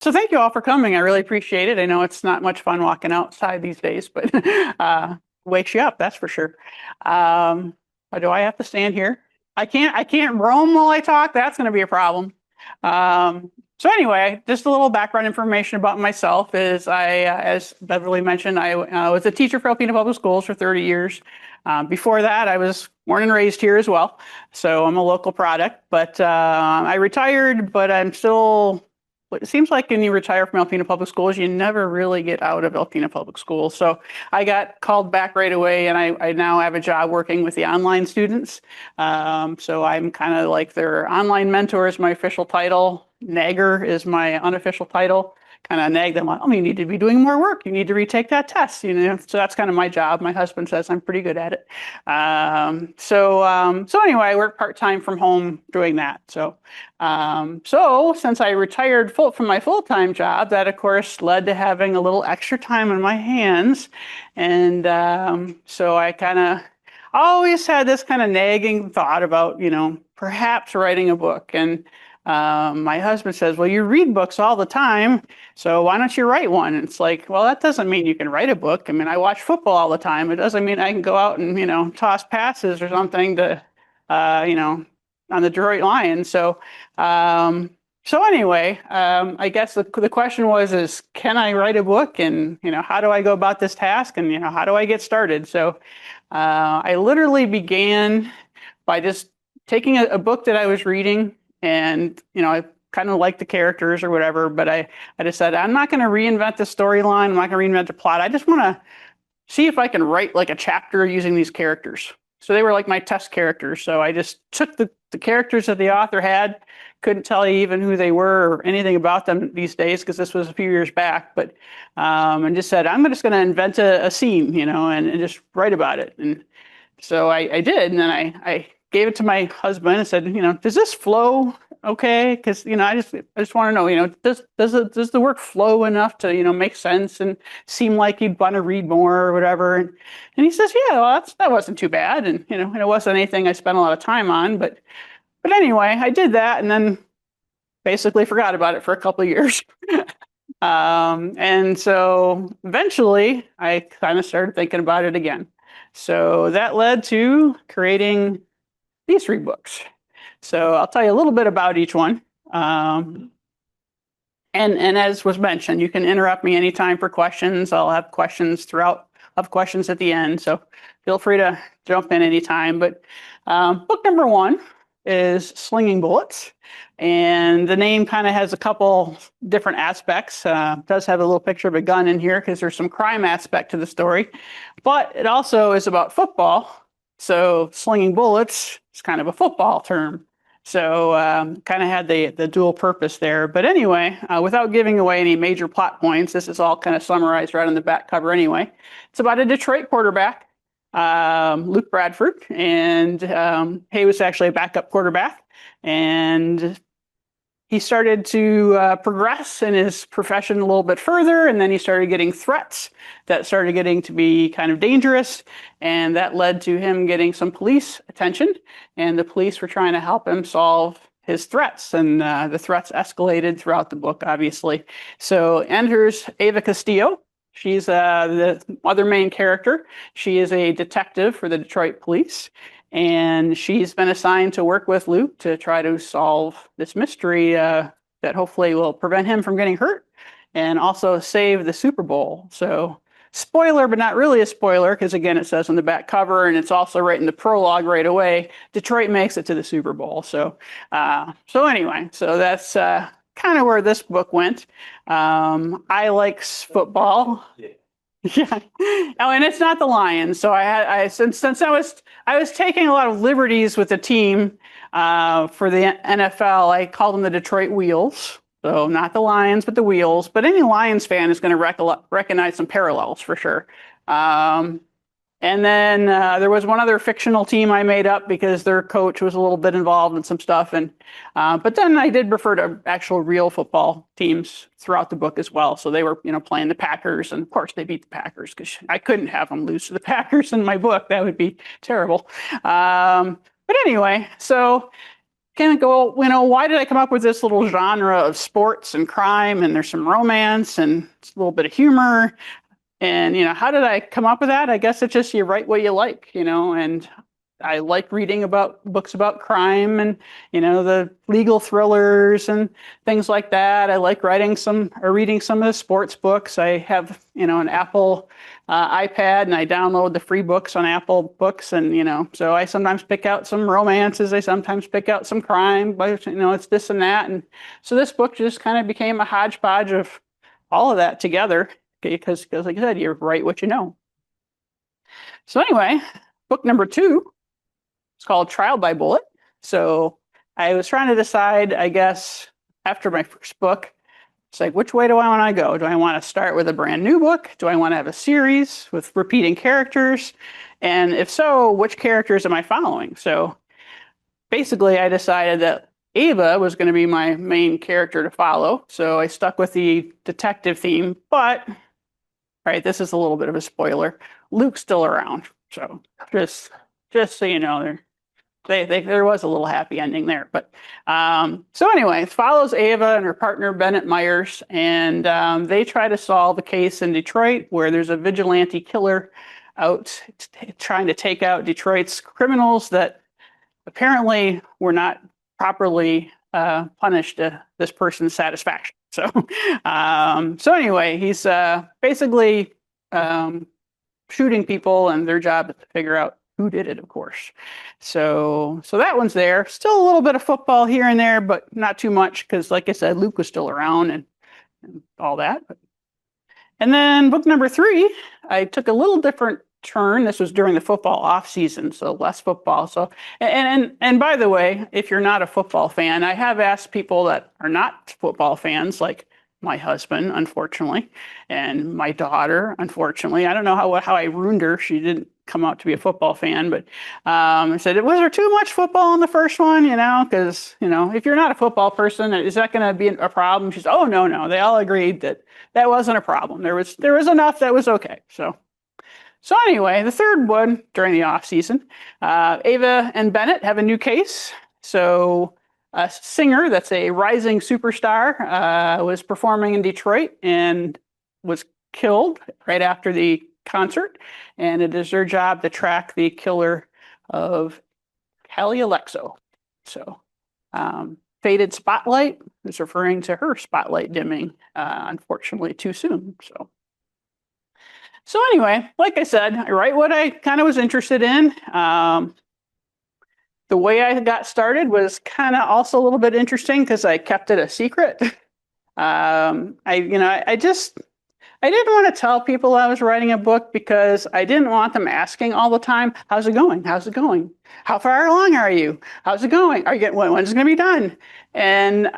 So thank you all for coming. I really appreciate it. I know it's not much fun walking outside these days, but wakes you up, that's for sure. Or do I have to stand here? I can't roam while I talk. That's going to be a problem. So anyway, just a little background information about myself is as Beverly mentioned, I was a teacher for Alpena Public Schools for 30 years. Before that, I was born and raised here as well. So I'm a local product, but I retired, but I'm still it seems like when you retire from Alpena Public Schools, you never really get out of Alpena Public Schools. So I got called back right away, and I now have a job working with the online students. So I'm kind of like their online mentor is my official title. Nagger is my unofficial title. Kind of nag them like, oh, you need to be doing more work. You need to retake that test, So that's kind of my job. My husband says I'm pretty good at it. So anyway, I work part-time from home doing that. So since I retired from my full-time job, that of course led to having a little extra time on my hands. And so I kind of always had this kind of nagging thought about, perhaps writing a book. And my husband says, well, you read books all the time, so why don't you write one? And it's like, well, that doesn't mean you can write a book. I mean, I watch football all the time. It doesn't mean I can go out and, toss passes or something to, on the Detroit Lions. So anyway, I guess the question is, can I write a book? And, how do I go about this task? And, how do I get started? So I literally began by just taking a book that I was reading. And, I kind of like the characters or whatever, but I just said, I'm not going to reinvent the storyline. I'm not going to reinvent the plot. I just want to see if I can write like a chapter using these characters. So they were like my test characters. So I just took the characters that the author had, couldn't tell you even who they were or anything about them these days because this was a few years back, but and just said, I'm just going to invent a scene, and just write about it. And so I did. And then I gave it to my husband and said, does this flow okay? Because, I just want to know, does the work flow enough to, make sense and seem like you'd want to read more or whatever? And he says, yeah, well, that wasn't too bad. And, and it wasn't anything I spent a lot of time on. But anyway, I did that and then basically forgot about it for a couple of years. And so eventually I kind of started thinking about it again. So that led to creating these 3 books. So I'll tell you a little bit about each one. And as was mentioned, you can interrupt me anytime for questions. I'll have questions throughout. I'll have questions at the end. So feel free to jump in anytime. But book number 1 is Slinging Bullets. And the name kind of has a couple different aspects. It does have a little picture of a gun in here because there's some crime aspect to the story. But it also is about football. So slinging bullets is kind of a football term. So kind of had the dual purpose there. But anyway, without giving away any major plot points, this is all kind of summarized right on the back cover anyway. It's about a Detroit quarterback, Luke Bradford, and he was actually a backup quarterback. And he started to progress in his profession a little bit further, and then he started getting threats that started getting to be kind of dangerous, and that led to him getting some police attention, and the police were trying to help him solve his threats, and the threats escalated throughout the book, obviously. So enters Ava Castillo. She's the other main character. She is a detective for the Detroit police. And she's been assigned to work with Luke to try to solve this mystery that hopefully will prevent him from getting hurt and also save the Super Bowl. So spoiler, but not really a spoiler, because again, it says on the back cover, and it's also right in the prologue right away, Detroit makes it to the Super Bowl. So anyway, so that's kind of where this book went. I like football. Yeah. Oh, and it's not the Lions. So since I was taking a lot of liberties with the team for the NFL, I called them the Detroit Wheels. So not the Lions, but the Wheels. But any Lions fan is going to recognize some parallels for sure. And then there was one other fictional team I made up because their coach was a little bit involved in some stuff. And but then I did refer to actual real football teams throughout the book as well. So they were, playing the Packers. And of course, they beat the Packers because I couldn't have them lose to the Packers in my book. That would be terrible. But anyway, so kind of go, why did I come up with this little genre of sports and crime, and there's some romance and a little bit of humor, and how did I come up with that? I guess it's just you write what you like, and I like reading about books about crime and the legal thrillers and things like that. I like reading some of the sports books. I have an Apple iPad, and I download the free books on Apple Books, and so I sometimes pick out some romances. I sometimes pick out some crime, but it's this and that. And so this book just kind of became a hodgepodge of all of that together, because like I said, you write what you know. So anyway, book number 2. It's called Trial by Bullet. So I was trying to decide, I guess, after my first book, it's like, which way do I want to go? Do I want to start with a brand new book? Do I want to have a series with repeating characters? And if so, which characters am I following? So basically, I decided that Ava was going to be my main character to follow. So I stuck with the detective theme, but, all right, this is a little bit of a spoiler. Luke's still around. So just so you know, there was a little happy ending there. But so anyway, it follows Ava and her partner Bennett Myers, and they try to solve a case in Detroit where there's a vigilante killer out trying to take out Detroit's criminals that apparently were not properly punished to this person's satisfaction. So anyway, he's basically shooting people, and their job is to figure out who did it, of course. So that one's there. Still a little bit of football here and there, but not too much because, like I said, Luke was still around and all that. And then book number 3, I took a little different turn. This was during the football off season, so less football. So and by the way, if you're not a football fan, I have asked people that are not football fans, like my husband, unfortunately, and my daughter, unfortunately. I don't know how I ruined her. She didn't come out to be a football fan, but I said, was there too much football in the first one? Because if you're not a football person, is that going to be a problem? She said, oh no. They all agreed that wasn't a problem. There was enough that was okay. So anyway, the third one during the off season, Ava and Bennett have a new case. So a singer that's a rising superstar was performing in Detroit and was killed right after the concert, and it is their job to track the killer of Callie Alexo. So faded spotlight is referring to her spotlight dimming, unfortunately, too soon. So anyway, like I said, I write what I kind of was interested in. The way I got started was kind of also a little bit interesting because I kept it a secret. I didn't want to tell people I was writing a book because I didn't want them asking all the time, how's it going? How's it going? How far along are you? How's it going? When's it going to be done? And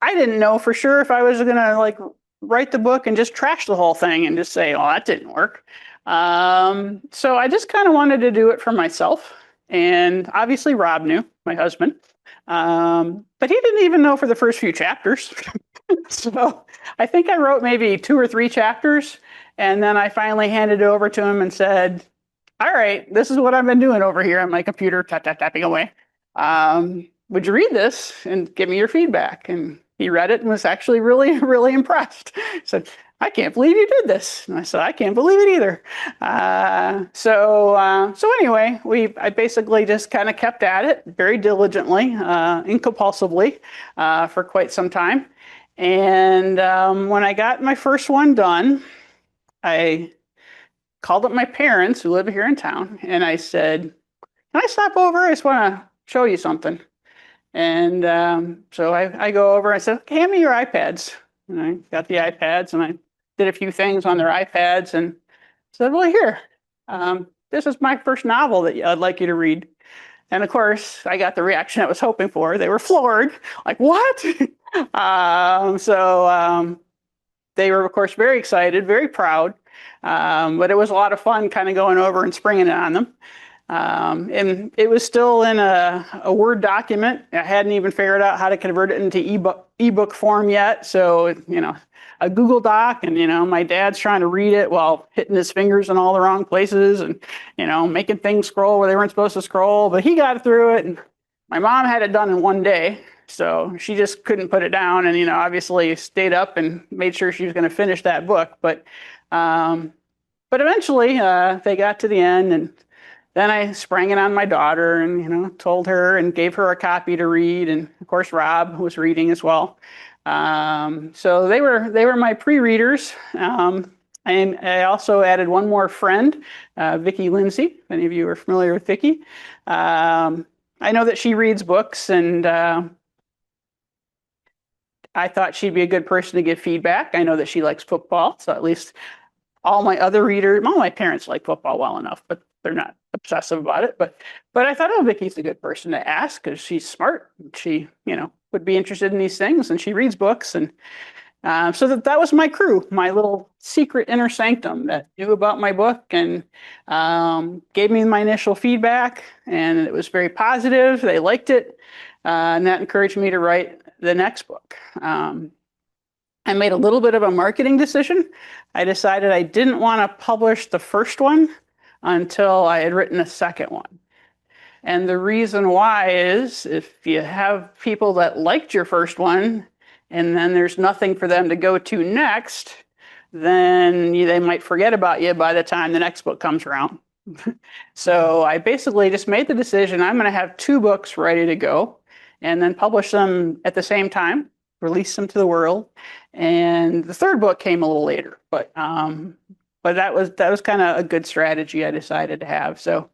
I didn't know for sure if I was going to write the book and just trash the whole thing and just say, oh, that didn't work. So I just kind of wanted to do it for myself. And obviously Rob knew, my husband, but he didn't even know for the first few chapters. So I think I wrote maybe 2 or 3 chapters, and then I finally handed it over to him and said, all right, this is what I've been doing over here on my computer, tapping away. Would you read this and give me your feedback? And he read it and was actually really, really impressed. He said, I can't believe you did this. And I said, I can't believe it either. So anyway, I basically just kind of kept at it very diligently, incompulsively, for quite some time. And when I got my first one done, I called up my parents who live here in town, and I said, can I stop over? I just want to show you something. And so I go over, I said, hand me your iPads. And I got the iPads, and I did a few things on their iPads and said, well, here, this is my first novel that I'd like you to read. And of course, I got the reaction I was hoping for. They were floored, like, what? So they were, of course, very excited, very proud. But it was a lot of fun kind of going over and springing it on them. And it was still in a Word document. I hadn't even figured out how to convert it into ebook form yet. So, a Google Doc, and, my dad's trying to read it while hitting his fingers in all the wrong places and, making things scroll where they weren't supposed to scroll. But he got through it, and my mom had it done in one day, so she just couldn't put it down, and obviously stayed up and made sure she was going to finish that book. Um, but eventually, they got to the end, and then I sprang it on my daughter, and told her and gave her a copy to read, and of course Rob was reading as well. So they were my pre-readers. And I also added one more friend, Vicki Lindsay. If any of you are familiar with Vicki, I know that she reads books, and I thought she'd be a good person to give feedback. I know that she likes football, so at least all my parents like football well enough, but they're not obsessive about it. But I thought, oh, Vicky's a good person to ask because she's smart. She, would be interested in these things, and she reads books, and so that was my crew, my little secret inner sanctum that knew about my book and gave me my initial feedback, and it was very positive. They liked it, and that encouraged me to write the next book. I made a little bit of a marketing decision. I decided I didn't want to publish the first one until I had written a second one. And the reason why is if you have people that liked your first one and then there's nothing for them to go to next, then they might forget about you by the time the next book comes around. So I basically just made the decision I'm going to have 2 books ready to go and then publish them at the same time, release them to the world. And the third book came a little later, but that was kind of a good strategy I decided to have. So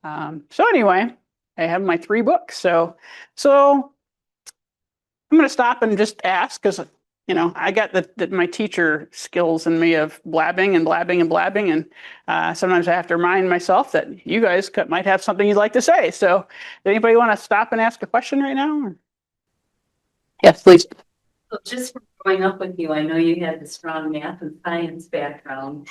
anyway, I have my 3 books. So I'm going to stop and just ask because I got my teacher skills in me of blabbing and blabbing and blabbing, and sometimes I have to remind myself that you guys might have something you'd like to say. So, does anybody want to stop and ask a question right now? Or? Yes, please. So just from growing up with you, I know you had the strong math and science background.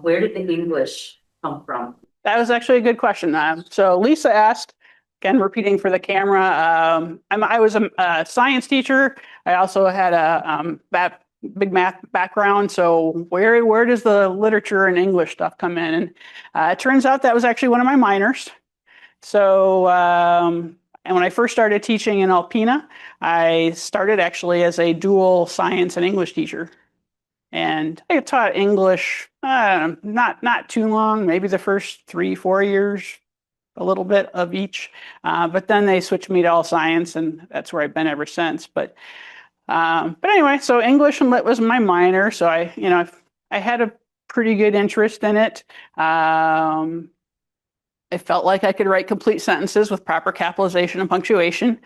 Where did the English come from? That was actually a good question. So Lisa asked, again, repeating for the camera, I was a science teacher. I also had a big math background. So where does the literature and English stuff come in? And it turns out that was actually one of my minors. So and when I first started teaching in Alpena, I started actually as a dual science and English teacher. And I taught English not too long, maybe the first 3-4 years, a little bit of each. But then they switched me to all science, and that's where I've been ever since. But anyway, so English and Lit was my minor, so I had a pretty good interest in it. I felt like I could write complete sentences with proper capitalization and punctuation.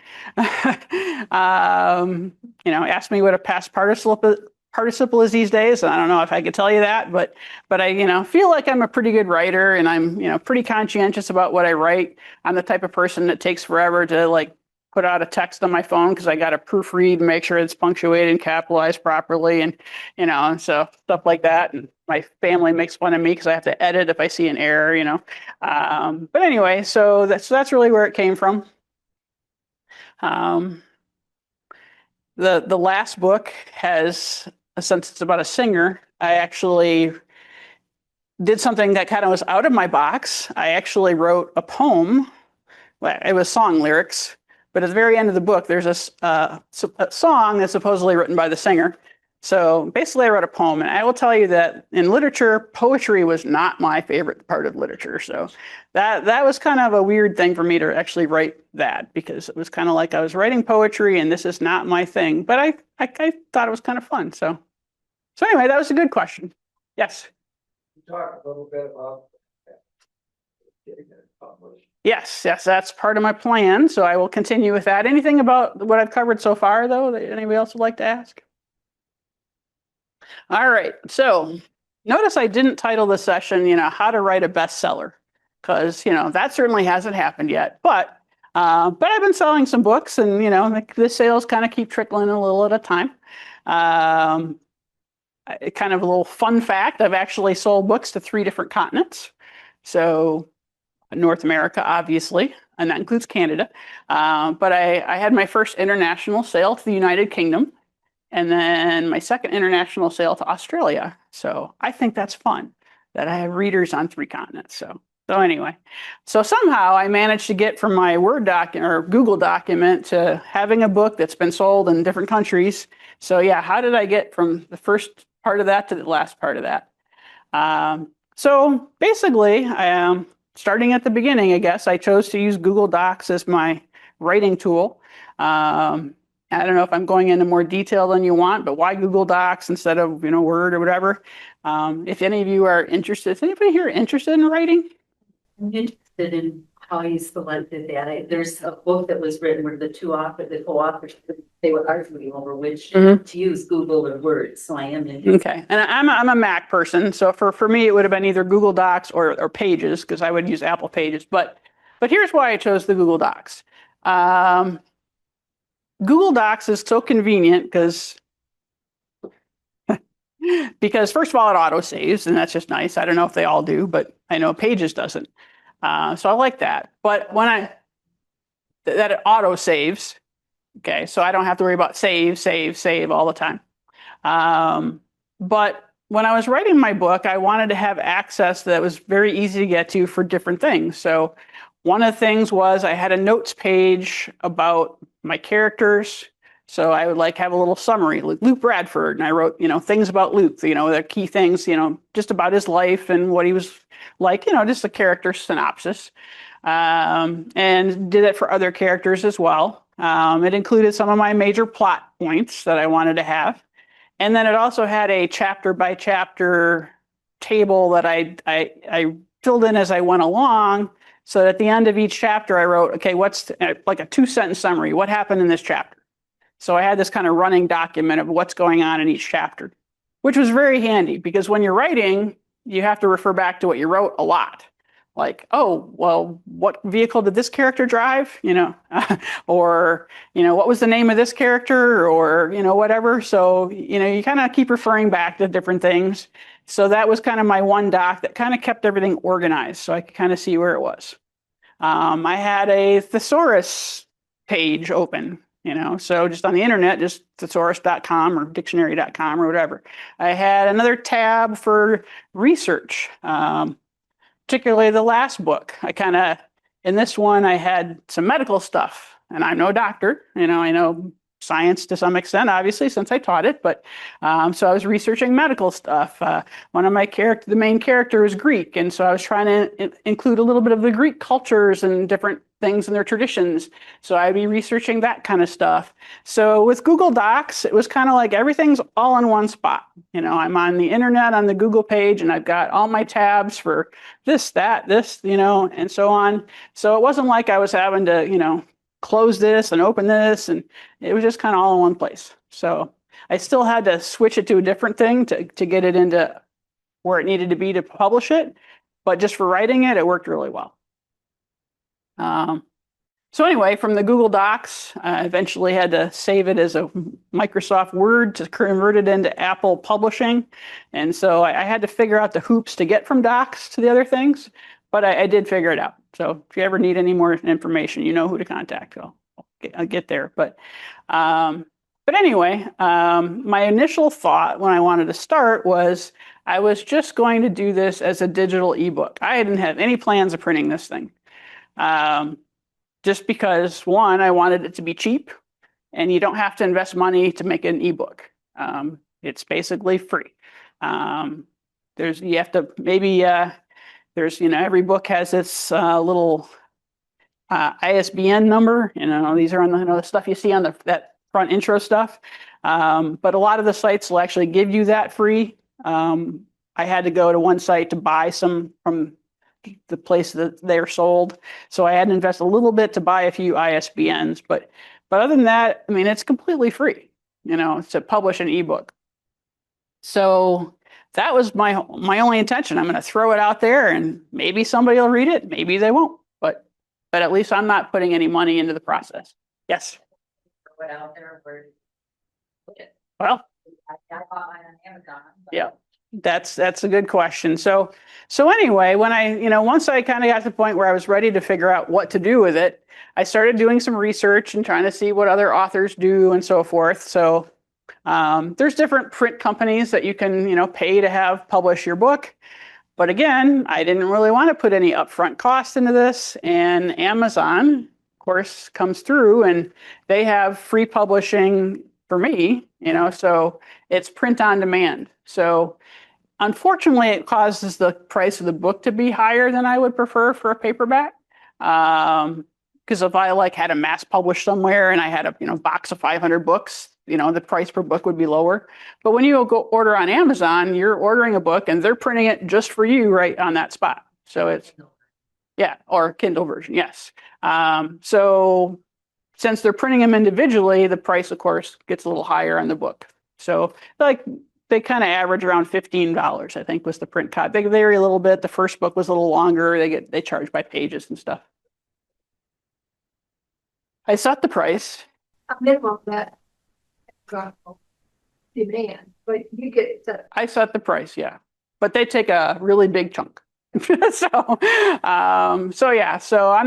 Asked me what a past participle is these days. I don't know if I could tell you that, but I feel like I'm a pretty good writer, and I'm pretty conscientious about what I write. I'm the type of person that takes forever to put out a text on my phone because I got to proofread and make sure it's punctuated and capitalized properly, and so stuff like that. And my family makes fun of me because I have to edit if I see an error, But anyway, so that's really where it came from. The last book has, since it's about a singer, I actually did something that kind of was out of my box. I actually wrote a poem. Well, it was song lyrics, but at the very end of the book, there's a song that's supposedly written by the singer. So basically, I wrote a poem, and I will tell you that in literature, poetry was not my favorite part of literature. So that was kind of a weird thing for me to actually write that, because it was kind of like I was writing poetry, and this is not my thing. But I thought it was kind of fun. So anyway, that was a good question. Yes. You talk a little bit about getting it published. Yes, that's part of my plan. So I will continue with that. Anything about what I've covered so far, though, that anybody else would like to ask? All right. So notice I didn't title the session, how to write a bestseller, because, that certainly hasn't happened yet. But I've been selling some books, and, the sales kind of keep trickling a little at a time. Kind of a little fun fact, I've actually sold books to 3 different continents. So North America, obviously, and that includes Canada. But I had my first international sale to the United Kingdom, and then my second international sale to Australia. So I think that's fun that I have readers on 3 continents. So So anyway, so somehow I managed to get from my Word doc or Google document to having a book that's been sold in different countries. So yeah, how did I get from the first part of that to the last part of that? So basically, starting at the beginning, I guess I chose to use Google Docs as my writing tool. I don't know if I'm going into more detail than you want, but why Google Docs instead of Word or whatever? If any of you are interested, is anybody here interested in writing? I'm interested in how you selected that. There's a book that was written where the co-authors, they were arguing over which to use, Google or Word. So I am interested. Okay, and I'm a Mac person, so for me it would have been either Google Docs or Pages because I would use Apple Pages. But here's why I chose the Google Docs. Google Docs is so convenient because first of all it auto saves and that's just nice. I don't know if they all do, but I know Pages doesn't. So I like that. But when that it auto saves, okay, so I don't have to worry about save all the time. But when I was writing my book, I wanted to have access that was very easy to get to for different things. So one of the things was I had a notes page about my characters. So I would have a little summary, like Luke Bradford, and I wrote, things about Luke, the key things, just about his life and what he was like, just a character synopsis. And did it for other characters as well. It included some of my major plot points that I wanted to have. And then it also had a chapter by chapter table that I filled in as I went along. So at the end of each chapter, I wrote, okay, what's like a 2-sentence summary? What happened in this chapter? So I had this kind of running document of what's going on in each chapter, which was very handy because when you're writing, you have to refer back to what you wrote a lot. Like, oh, well, what vehicle did this character drive? Or, what was the name of this character or, whatever. So, you kind of keep referring back to different things. So that was kind of my one doc that kind of kept everything organized so I could kind of see where it was. I had a thesaurus page open, so just on the internet, just thesaurus.com or dictionary.com or whatever. I had another tab for research. Particularly the last book. In this one, I had some medical stuff, and I'm no doctor. I know science to some extent, obviously, since I taught it, but so I was researching medical stuff. One of the main character is Greek, and so I was trying to include a little bit of the Greek cultures and different things and their traditions. So I'd be researching that kind of stuff. So with Google Docs, it was kind of like everything's all in one spot. I'm on the internet on the Google page and I've got all my tabs for this, and so on. So it wasn't like I was having to, close this and open this, and it was just kind of all in one place. So I still had to switch it to a different thing to get it into where it needed to be to publish it. But just for writing it, it worked really well. So anyway, from the Google Docs, I eventually had to save it as a Microsoft Word to convert it into Apple Publishing. And so I had to figure out the hoops to get from Docs to the other things, but I did figure it out. So if you ever need any more information, you know who to contact. I'll get there. But anyway, my initial thought when I wanted to start was I was just going to do this as a digital ebook. I didn't have any plans of printing this thing. Just because, one, I wanted it to be cheap, and you don't have to invest money to make an ebook. It's basically free. Every book has its little ISBN number. These are on the stuff you see on that front intro stuff. But a lot of the sites will actually give you that free. I had to go to one site to buy some from the place that they're sold. So I had to invest a little bit to buy a few ISBNs, but other than that, it's completely free, to publish an ebook. So that was my only intention. I'm going to throw it out there and maybe somebody will read it. Maybe they won't, but at least I'm not putting any money into the process. Yes. Throw it out there where. Well, I bought mine on Amazon. Yeah. That's a good question. So anyway, when once I kind of got to the point where I was ready to figure out what to do with it, I started doing some research and trying to see what other authors do and so forth. So there's different print companies that you can, pay to have publish your book. But again, I didn't really want to put any upfront cost into this. And Amazon, of course, comes through and they have free publishing for me, so it's print on demand. So unfortunately, it causes the price of the book to be higher than I would prefer for a paperback. Because if I had a mass publish somewhere and I had a box of 500 books, the price per book would be lower. But when you go order on Amazon, you're ordering a book and they're printing it just for you right on that spot. So it's or Kindle version, yes. So since they're printing them individually, the price, of course, gets a little higher on the book. So they kind of average around $15, I think, was the print copy. They vary a little bit. The first book was a little longer. They charge by pages and stuff. I set the price. A minimum that demand, but you get the. I set the price, yeah, but they take a really big chunk. So I'm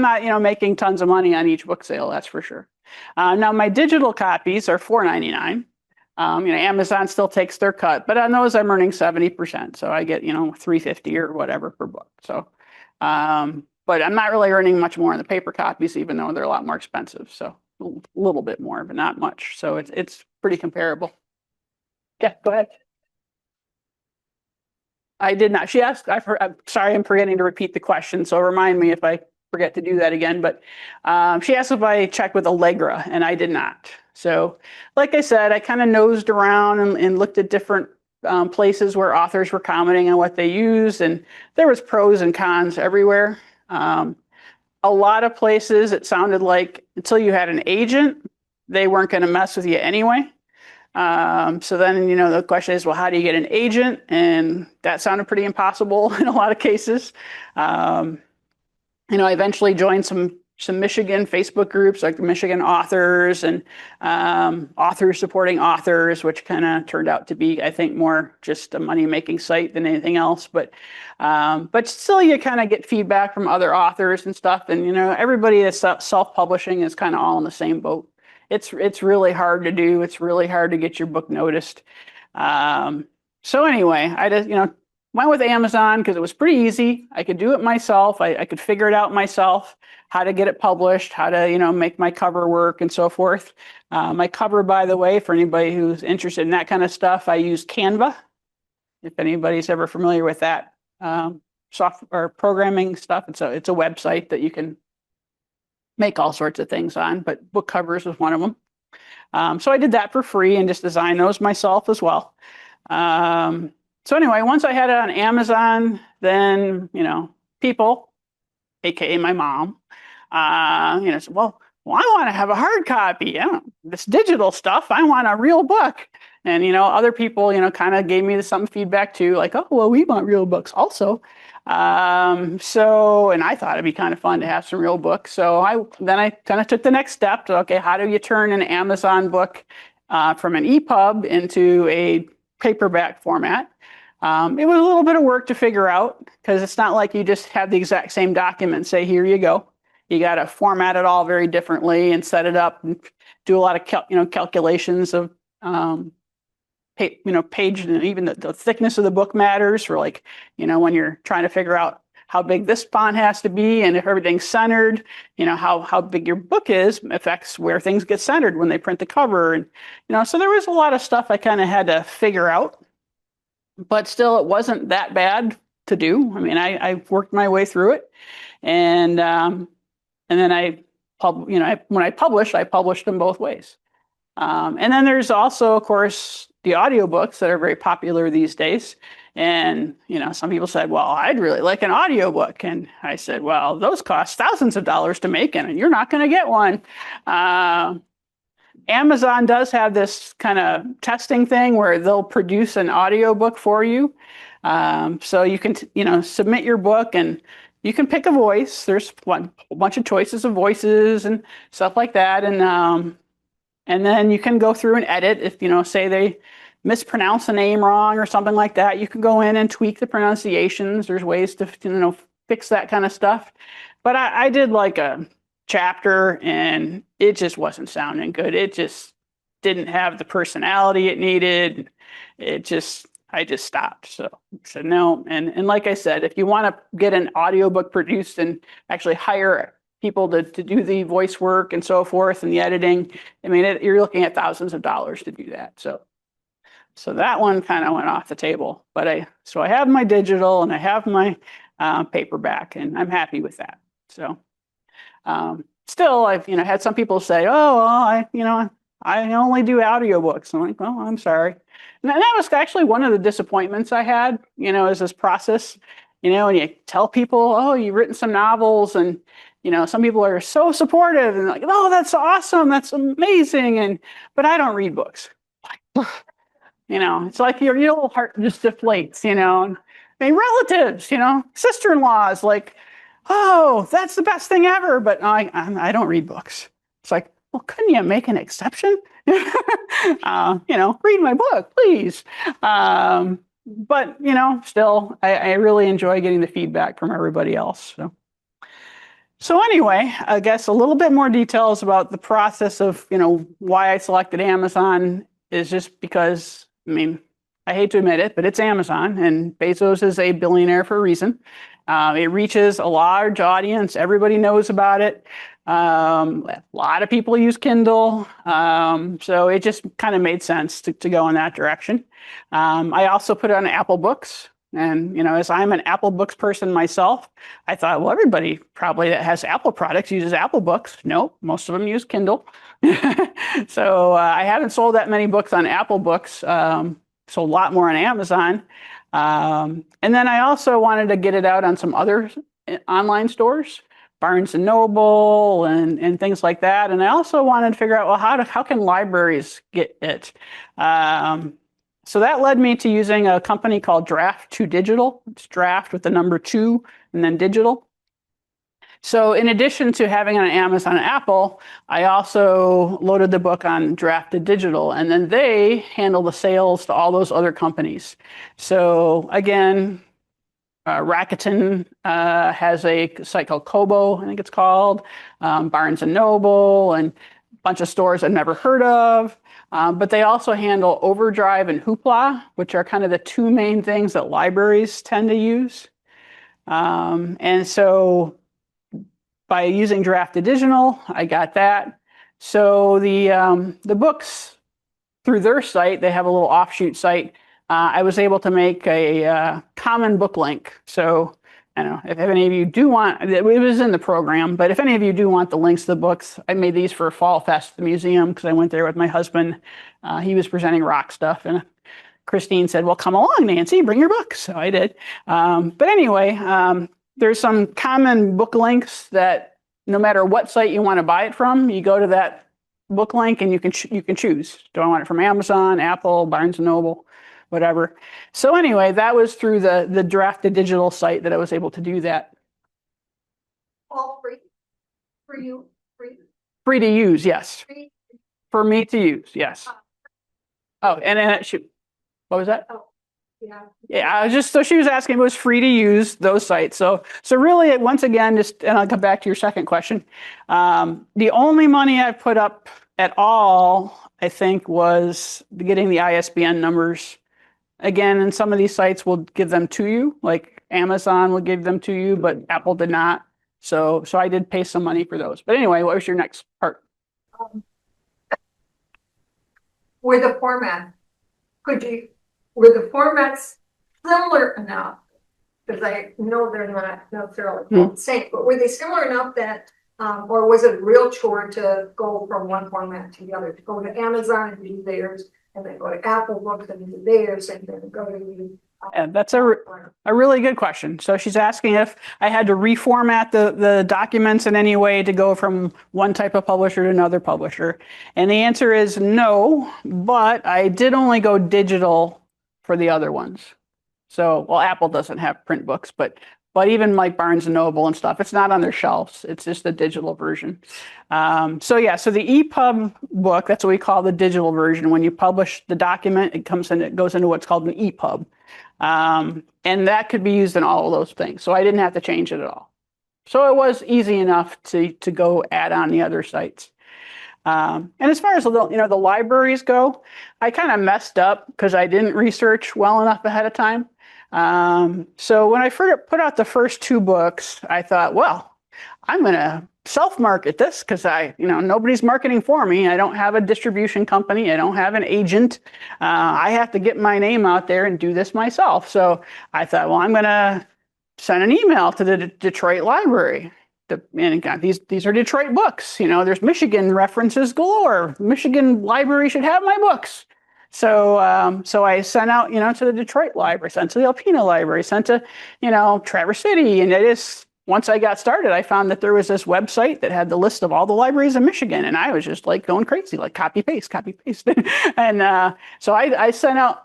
not making tons of money on each book sale, that's for sure. Now my digital copies are $4.99. Amazon still takes their cut, but on those I'm earning 70%, so I get $3.50 or whatever per book. So, but I'm not really earning much more on the paper copies, even though they're a lot more expensive. So a little bit more, but not much. So it's pretty comparable. Yeah, go ahead. I did not. She asked. I'm sorry, I'm forgetting to repeat the question. So remind me if I forget to do that again. But she asked if I checked with Allegra, and I did not. So, like I said, I kind of nosed around and looked at different places where authors were commenting on what they used, and there was pros and cons everywhere. A lot of places, it sounded like until you had an agent, they weren't going to mess with you anyway. So then, the question is, well, how do you get an agent? And that sounded pretty impossible in a lot of cases. I eventually joined some Michigan Facebook groups, like the Michigan authors and authors supporting authors, which kind of turned out to be, I think, more just a money-making site than anything else. But still, you kind of get feedback from other authors and stuff. And, everybody that's self-publishing is kind of all in the same boat. It's really hard to do. It's really hard to get your book noticed. So anyway, I just, went with Amazon because it was pretty easy. I could do it myself. I could figure it out myself, how to get it published, how to, make my cover work and so forth. My cover, by the way, for anybody who's interested in that kind of stuff, I use Canva. If anybody's ever familiar with that software or programming stuff, it's a website that you can make all sorts of things on, but book covers was one of them. So I did that for free and just designed those myself as well. So anyway, once I had it on Amazon, then, people, AKA my mom, said, well, I want to have a hard copy. This digital stuff, I want a real book. And, other people, kind of gave me some feedback too, like, oh, well, we want real books also. And I thought it'd be kind of fun to have some real books. So I kind of took the next step to, okay, how do you turn an Amazon book from an EPUB into a paperback format? It was a little bit of work to figure out because it's not like you just have the exact same document and say, here you go. You got to format it all very differently and set it up and do a lot of calculations of page, and even the thickness of the book matters for when you're trying to figure out how big this font has to be and if everything's centered, how big your book is affects where things get centered when they print the cover. And, so there was a lot of stuff I kind of had to figure out, but still it wasn't that bad to do. I mean, I worked my way through it and then when I published them both ways. And then there's also, of course, the audiobooks that are very popular these days. And, some people said, well, I'd really like an audiobook. And I said, well, those cost thousands of dollars to make, and you're not going to get one. Amazon does have this kind of testing thing where they'll produce an audiobook for you. So you can, submit your book and you can pick a voice. There's a bunch of choices of voices and stuff like that. And then you can go through and edit if, say they mispronounce a name wrong or something like that. You can go in and tweak the pronunciations. There's ways to, fix that kind of stuff. But I did like a chapter and it just wasn't sounding good. It just didn't have the personality it needed. I just stopped. So I said no. And like I said, if you want to get an audiobook produced and actually hire people to do the voice work and so forth and the editing, I mean, you're looking at thousands of dollars to do that. So that one kind of went off the table. But I have my digital and I have my paperback, and I'm happy with that. So still, I've had some people say, "Oh, well, I only do audiobooks." I'm like, "Well, I'm sorry." And that was actually one of the disappointments I had, is this process. And you tell people, "Oh, you've written some novels," and some people are so supportive and like, "Oh, that's awesome, that's amazing," but I don't read books. It's like your little heart just deflates, I mean, relatives, sister-in-laws, like, "Oh, that's the best thing ever," but I don't read books. It's like, well, couldn't you make an exception? Read my book, please. But still, I really enjoy getting the feedback from everybody else. So anyway, I guess a little bit more details about the process of, why I selected Amazon is just because, I mean, I hate to admit it, but it's Amazon, and Bezos is a billionaire for a reason. It reaches a large audience. Everybody knows about it. A lot of people use Kindle. So it just kind of made sense to go in that direction. I also put it on Apple Books. And, as I'm an Apple Books person myself, I thought, well, everybody probably that has Apple products uses Apple Books. No, most of them use Kindle. So I haven't sold that many books on Apple Books. Sold a lot more on Amazon. And then I also wanted to get it out on some other online stores, Barnes and Noble and things like that. And I also wanted to figure out, well, how can libraries get it? So that led me to using a company called Draft2Digital. It's Draft with the number 2 and then digital. So in addition to having it on Amazon and Apple, I also loaded the book on Draft2Digital, and then they handle the sales to all those other companies. So again, Rakuten has a site called Kobo, I think it's called, Barnes and Noble, and a bunch of stores I've never heard of. But they also handle Overdrive and Hoopla, which are kind of the two main things that libraries tend to use. And so by using Draft2Digital, I got that. So the books through their site, they have a little offshoot site. I was able to make a common book link. So I don't know if any of you do want, it was in the program, but if any of you do want the links to the books, I made these for Fall Fest at the museum because I went there with my husband. He was presenting rock stuff, and Christine said, "Well, come along, Nancy, bring your books." So I did. But anyway, there's some common book links that no matter what site you want to buy it from, you go to that book link and you can choose. Do I want it from Amazon, Apple, Barnes and Noble, whatever. So anyway, that was through the Draft2Digital site that I was able to do that. All free for you, Free to use, yes. free. For me to use, yes. Oh, and then shoot, what was that? Oh, yeah. Yeah, so she was asking if it was free to use those sites. So really, once again, and I'll come back to your second question. The only money I've put up at all, I think, was getting the ISBN numbers. Again, and some of these sites will give them to you, like Amazon will give them to you, but Apple did not. So I did pay some money for those. But anyway, what was your next part? Were the formats similar enough? Because I know they're not necessarily the same, but were they similar enough that, or was it a real chore to go from one format to the other, to go to Amazon and do theirs, and then go to Apple Books and do theirs, and then go to That's a really good question. So she's asking if I had to reformat the documents in any way to go from one type of publisher to another publisher. And the answer is no, but I did only go digital for the other ones. So, well, Apple doesn't have print books, but even like Barnes and Noble and stuff, it's not on their shelves. It's just the digital version. So the EPUB book, that's what we call the digital version. When you publish the document, it goes into what's called an EPUB. And that could be used in all of those things. So I didn't have to change it at all. So it was easy enough to go add on the other sites. And as far as the libraries go, I kind of messed up because I didn't research well enough ahead of time. So when I first put out the first two books, I thought, well, I'm going to self-market this because nobody's marketing for me. I don't have a distribution company. I don't have an agent. I have to get my name out there and do this myself. So I thought, well, I'm going to send an email to the Detroit library. And God, these are Detroit books. There's Michigan references galore. Michigan library should have my books. So so I sent out, to the Detroit library, sent to the Alpena library, sent to, Traverse City. And once I got started, I found that there was this website that had the list of all the libraries in Michigan. And I was just like going crazy, like copy, paste. And so I sent out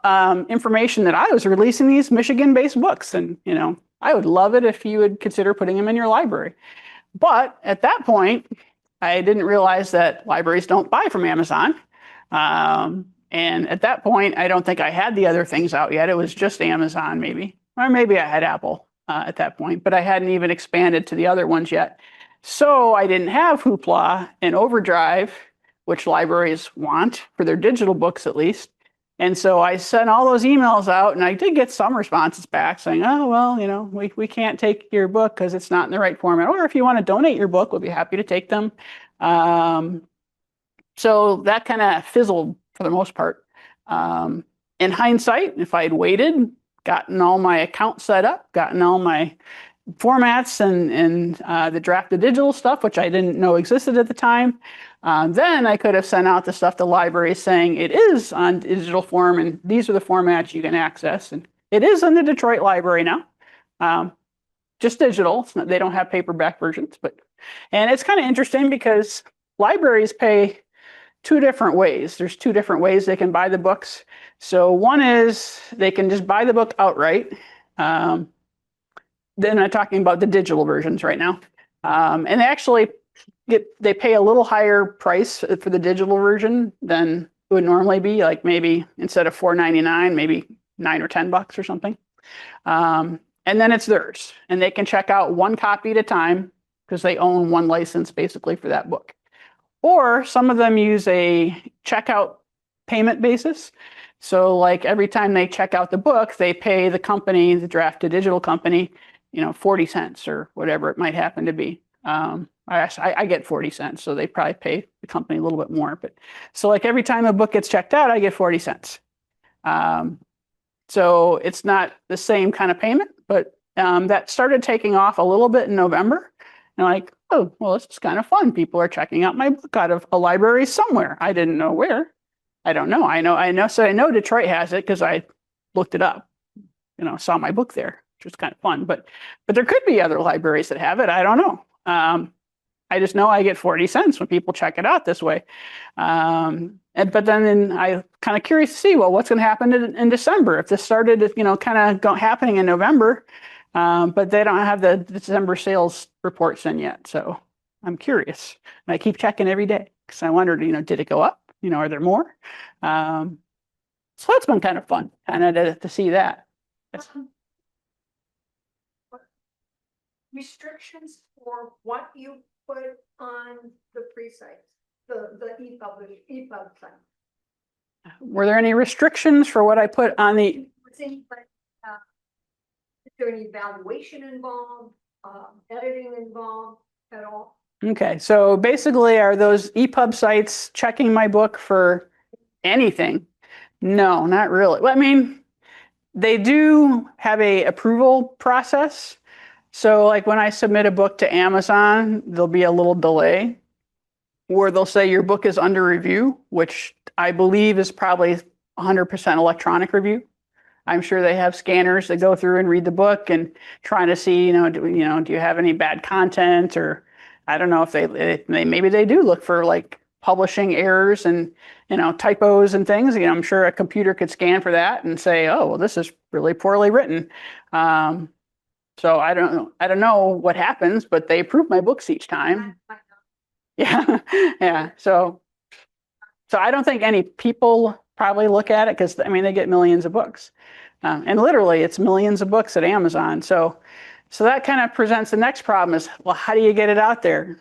information that I was releasing these Michigan-based books. And, I would love it if you would consider putting them in your library. But at that point, I didn't realize that libraries don't buy from Amazon. And at that point, I don't think I had the other things out yet. It was just Amazon, maybe. Or maybe I had Apple at that point, but I hadn't even expanded to the other ones yet. So I didn't have Hoopla and Overdrive, which libraries want for their digital books at least. And so I sent all those emails out, and I did get some responses back saying, oh, well, we can't take your book because it's not in the right format. Or if you want to donate your book, we'll be happy to take them. So that kind of fizzled for the most part. In hindsight, if I had waited, gotten all my accounts set up, gotten all my formats and the draft to digital stuff, which I didn't know existed at the time, then I could have sent out the stuff to libraries saying it is on digital form and these are the formats you can access. And it is in the Detroit library now, just digital. They don't have paperback versions, and it's kind of interesting because libraries pay two different ways. There's two different ways they can buy the books. So one is they can just buy the book outright. Then I'm talking about the digital versions right now. And they actually they pay a little higher price for the digital version than it would normally be, like maybe instead of $4.99, maybe $9 or $10 or something. And then it's theirs. And they can check out one copy at a time because they own one license basically for that book. Or some of them use a checkout payment basis. So like every time they check out the book, they pay the company, the draft to digital company, 40 cents or whatever it might happen to be. I get 40 cents, so they probably pay the company a little bit more. But so like every time a book gets checked out, I get 40 cents. So it's not the same kind of payment, but that started taking off a little bit in November. And like, oh, well, this is kind of fun. People are checking out my book out of a library somewhere. I didn't know where. I don't know. I know. So I know Detroit has it because I looked it up, saw my book there, which was kind of fun. But there could be other libraries that have it. I don't know. I just know I get 40 cents when people check it out this way. But then I kind of curious to see, well, what's going to happen in December if this started, kind of happening in November, but they don't have the December sales reports in yet. So I'm curious, and I keep checking every day because I wondered, did it go up? Are there more? So that's been kind of fun, kind of to see that. Restrictions for what you put on the free sites, the EPUB site. Were there any restrictions for what I put on the? Is there any evaluation involved, editing involved at all? Okay, so basically, are those EPUB sites checking my book for anything? No, not really. Well, I mean, they do have a approval process. So like when I submit a book to Amazon, there'll be a little delay where they'll say your book is under review, which I believe is probably 100% electronic review. I'm sure they have scanners that go through and read the book and trying to see, do you have any bad content, or I don't know if they maybe they do look for like publishing errors and typos and things. I'm sure a computer could scan for that and say, oh, well, this is really poorly written. So I don't know what happens, but they approve my books each time. Yeah, yeah. So I don't think any people probably look at it because they get millions of books, and literally it's millions of books at Amazon. So that kind of presents the next problem is, well, how do you get it out there?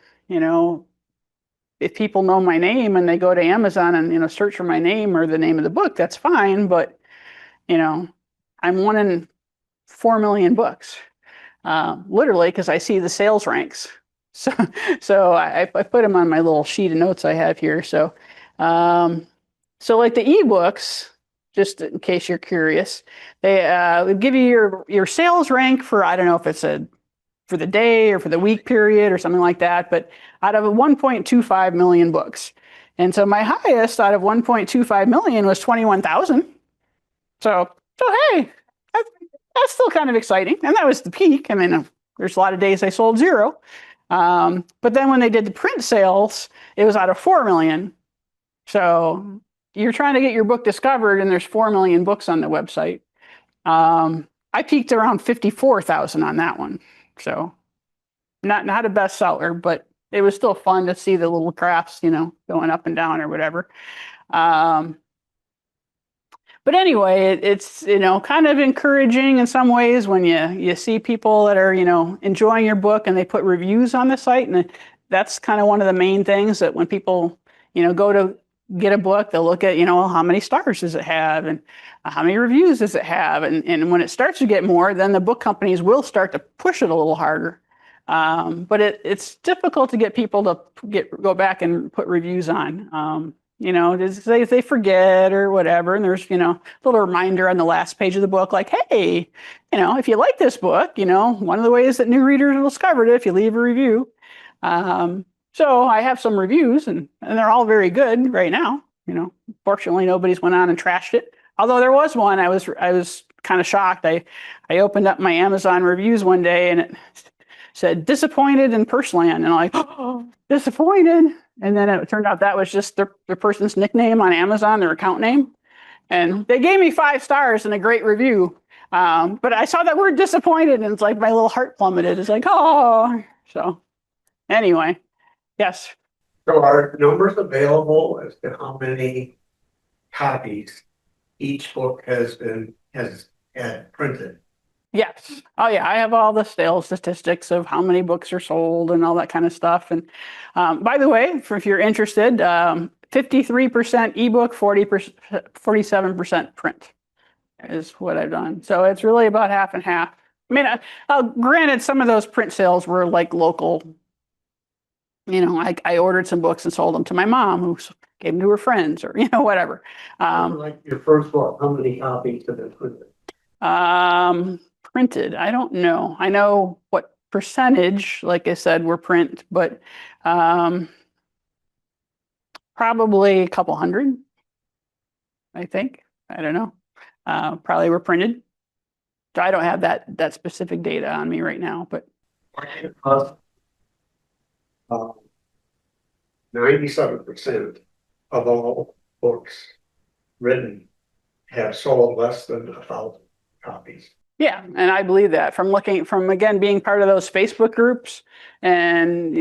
if people know my name and they go to Amazon and, search for my name or the name of the book, that's fine. But, I'm one in 4 million books, literally, because I see the sales ranks. So, I put them on my little sheet of notes I have here. So, like the eBooks, just in case you're curious, they would give you your sales rank for, I don't know if it's for the day or for the week period or something like that, but out of 1.25 million books. And so my highest out of 1.25 million was 21,000. So hey, that's still kind of exciting. And that was the peak. I mean, there's a lot of days I sold zero. But then when they did the print sales, it was out of 4 million. So you're trying to get your book discovered and there's 4 million books on the website. I peaked around 54,000 on that one. So not a bestseller, but it was still fun to see the little graphs, going up and down or whatever. But anyway, it's, kind of encouraging in some ways when you see people that are, enjoying your book and they put reviews on the site. And that's kind of one of the main things that when people, go to get a book, they'll look at, how many stars does it have and how many reviews does it have? And when it starts to get more, then the book companies will start to push it a little harder. But it's difficult to get people to go back and put reviews on. They forget or whatever. And there's, a little reminder on the last page of the book, like, hey, if you like this book, one of the ways that new readers will discover it if you leave a review. So I have some reviews and they're all very good right now. Fortunately, nobody's went on and trashed it. Although there was one, I was kind of shocked. I opened up my Amazon reviews one day and it said disappointed in Purseland. And I'm like, oh, disappointed. And then it turned out that was just their person's nickname on Amazon, their account name. And they gave me 5 stars and a great review. But I saw that word disappointed and it's like my little heart plummeted. It's like, oh, so anyway, yes. So are numbers available as to how many copies each book has had printed? Yes. Oh, yeah. I have all the sales statistics of how many books are sold and all that kind of stuff. And by the way, if you're interested, 53% ebook, 47% print is what I've done. So it's really about half and half. I mean, granted, some of those print sales were like local. I ordered some books and sold them to my mom, who gave them to her friends, or whatever. Like your first book, how many copies have been printed? Printed, I don't know. I know what percentage, like I said, were print, but probably a couple hundred, I think. I don't know. Probably were printed. So I don't have that specific data on me right now, but 97% of all books written have sold less than 1,000 copies. yeah, and I believe that from again, being part of those Facebook groups and,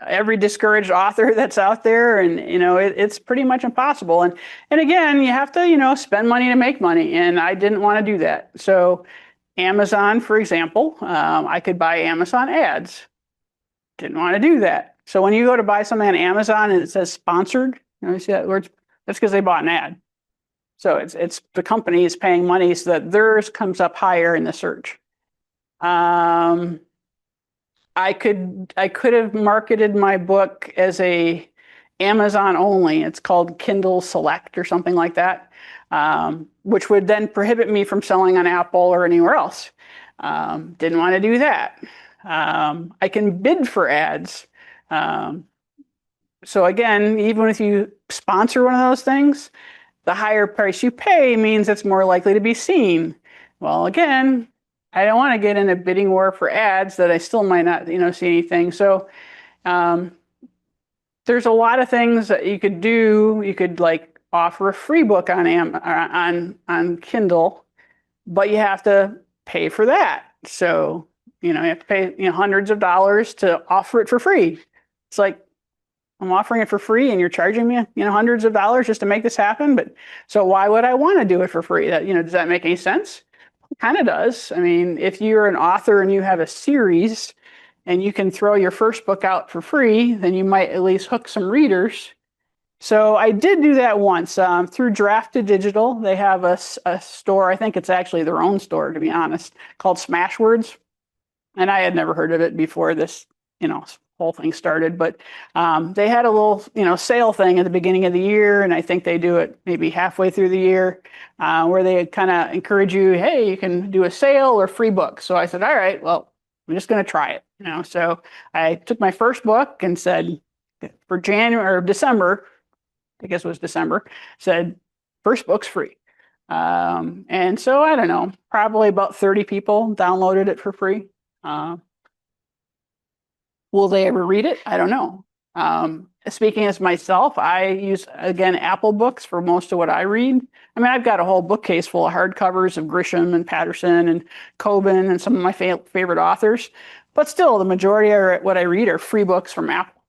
every discouraged author that's out there, and, it's pretty much impossible. And again, you have to, spend money to make money. And I didn't want to do that. So Amazon, for example, I could buy Amazon ads. Didn't want to do that. So when you go to buy something on Amazon and it says sponsored, you see that word? That's because they bought an ad. So it's the company is paying money so that theirs comes up higher in the search. I could have marketed my book as a Amazon only. It's called Kindle Select or something like that, which would then prohibit me from selling on Apple or anywhere else. Didn't want to do that. I can bid for ads. So again, even if you sponsor one of those things, the higher price you pay means it's more likely to be seen. Well, again, I don't want to get in a bidding war for ads that I still might not, see anything. So there's a lot of things that you could do. You could like offer a free book on Kindle, but you have to pay for that. So, you have to pay hundreds of dollars to offer it for free. It's like, I'm offering it for free and you're charging me, hundreds of dollars just to make this happen. But so why would I want to do it for free? That, does that make any sense? It kind of does. I mean, if you're an author and you have a series and you can throw your first book out for free, then you might at least hook some readers. So I did do that once through Drafted Digital. They have a store, I think it's actually their own store, to be honest, called Smashwords. And I had never heard of it before this, whole thing started. But they had a little, sale thing at the beginning of the year, and I think they do it maybe halfway through the year, where they kind of encourage you, hey, you can do a sale or free book. So I said, all right, well, I'm just going to try it. So I took my first book and said for January or December, I guess it was December, said first book's free. And so I don't know, probably about 30 people downloaded it for free. Will they ever read it? I don't know. Speaking as myself, I use, again, Apple Books for most of what I read. I mean, I've got a whole bookcase full of hardcovers of Grisham and Patterson and Coben and some of my favorite authors. But still, the majority of what I read are free books from Apple.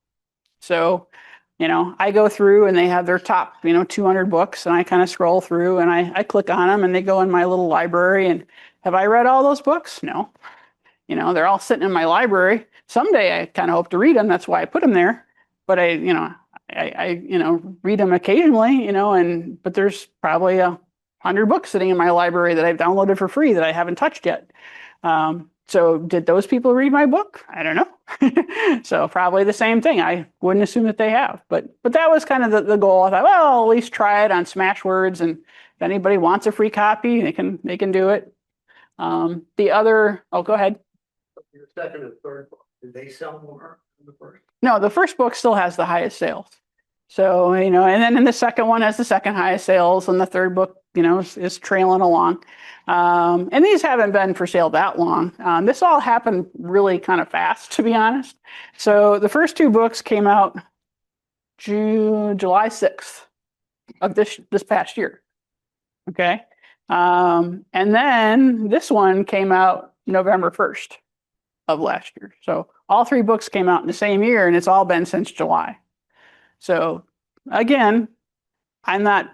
So, I go through and they have their top, 200 books, and I kind of scroll through and I click on them and they go in my little library. And have I read all those books? No. They're all sitting in my library. Someday I kind of hope to read them. That's why I put them there. But I read them occasionally, but there's probably 100 books sitting in my library that I've downloaded for free that I haven't touched yet. So did those people read my book? I don't know. So probably the same thing. I wouldn't assume that they have, but that was kind of the goal. I thought, well, I'll at least try it on Smashwords, and if anybody wants a free copy, they can do it. Go ahead. Your second and third book, did they sell more than the first? No, the first book still has the highest sales. So, and then the second one has the second highest sales, and the third book, is trailing along. And these haven't been for sale that long. This all happened really kind of fast, to be honest. So the first two books came out July 6th of this past year. Okay. And then this one came out November 1st of last year. So all three books came out in the same year, and it's all been since July. So again, I'm not,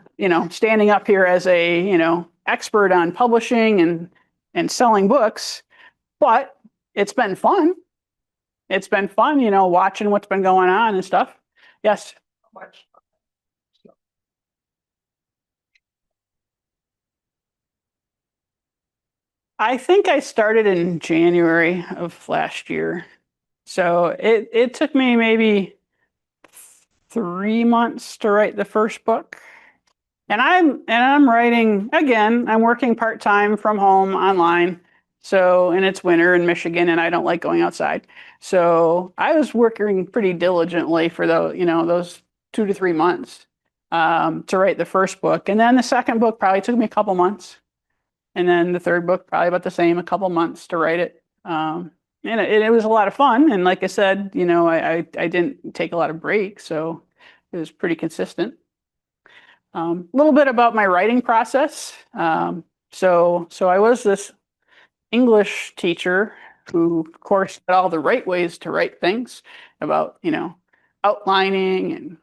standing up here as a, expert on publishing and selling books, but it's been fun. It's been fun, watching what's been going on and stuff. Yes. I think I started in January of last year. So it took me maybe 3 months to write the first book. And I'm writing, again, I'm working part-time from home online. So, and it's winter in Michigan and I don't like going outside. So I was working pretty diligently for those 2 to 3 months to write the first book. And then the second book probably took me a couple months. And then the third book, probably about the same, a couple months to write it. And it was a lot of fun. And like I said, I didn't take a lot of breaks, so it was pretty consistent. A little bit about my writing process. So I was this English teacher who, of course, had all the right ways to write things about, outlining and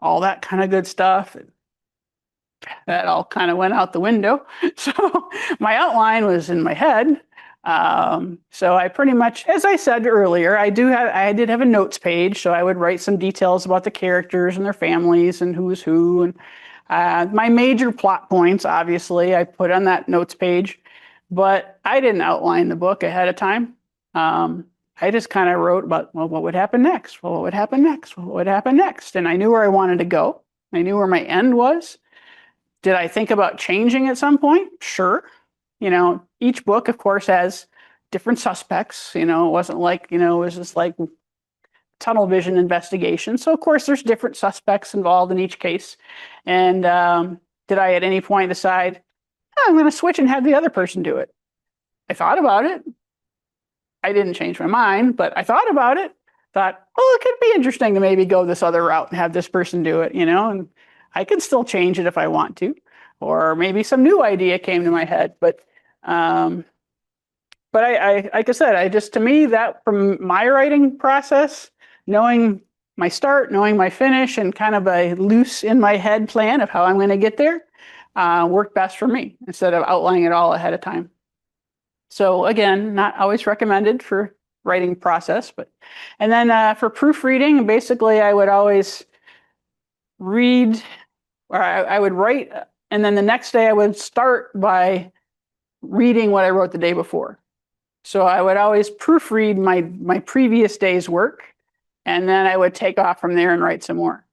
all that kind of good stuff. And that all kind of went out the window. So my outline was in my head. So I pretty much, as I said earlier, I did have a notes page. So I would write some details about the characters and their families and who's who. And my major plot points, obviously, I put on that notes page, but I didn't outline the book ahead of time. I just kind of wrote about, well, what would happen next? Well, what would happen next? Well, what would happen next? And I knew where I wanted to go. I knew where my end was. Did I think about changing at some point? Sure. Each book, of course, has different suspects. It wasn't like, it was just like tunnel vision investigation. So, of course, there's different suspects involved in each case. And did I at any point decide, I'm going to switch and have the other person do it? I thought about it. I didn't change my mind, but I thought about it. Thought, it could be interesting to maybe go this other route and have this person do it, and I can still change it if I want to, or maybe some new idea came to my head. But I like I said, to me, that from my writing process, knowing my start, knowing my finish, and kind of a loose in my head plan of how I'm going to get there, worked best for me instead of outlining it all ahead of time. So again, not always recommended for writing process. And then for proofreading, basically I would always read, or I would write, and then the next day I would start by reading what I wrote the day before. So I would always proofread my previous day's work, and then I would take off from there and write some more.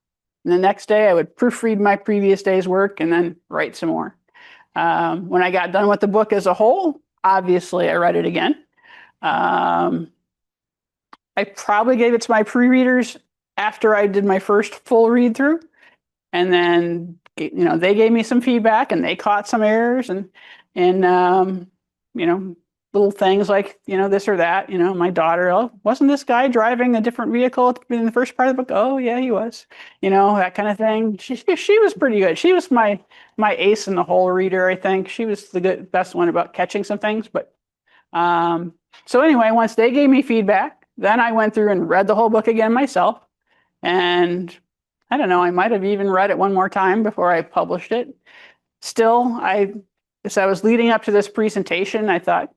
And the next day I would proofread my previous day's work and then write some more. When I got done with the book as a whole, obviously I read it again. I probably gave it to my pre-readers after I did my first full read through. And then, they gave me some feedback and they caught some errors and little things like, this or that, my daughter, oh, wasn't this guy driving a different vehicle in the first part of the book? Oh yeah, he was, that kind of thing. She was pretty good. She was my ace in the hole reader. I think she was the best one about catching some things. But, so anyway, once they gave me feedback, then I went through and read the whole book again myself. And I don't know, I might have even read it one more time before I published it. Still, as I was leading up to this presentation, I thought,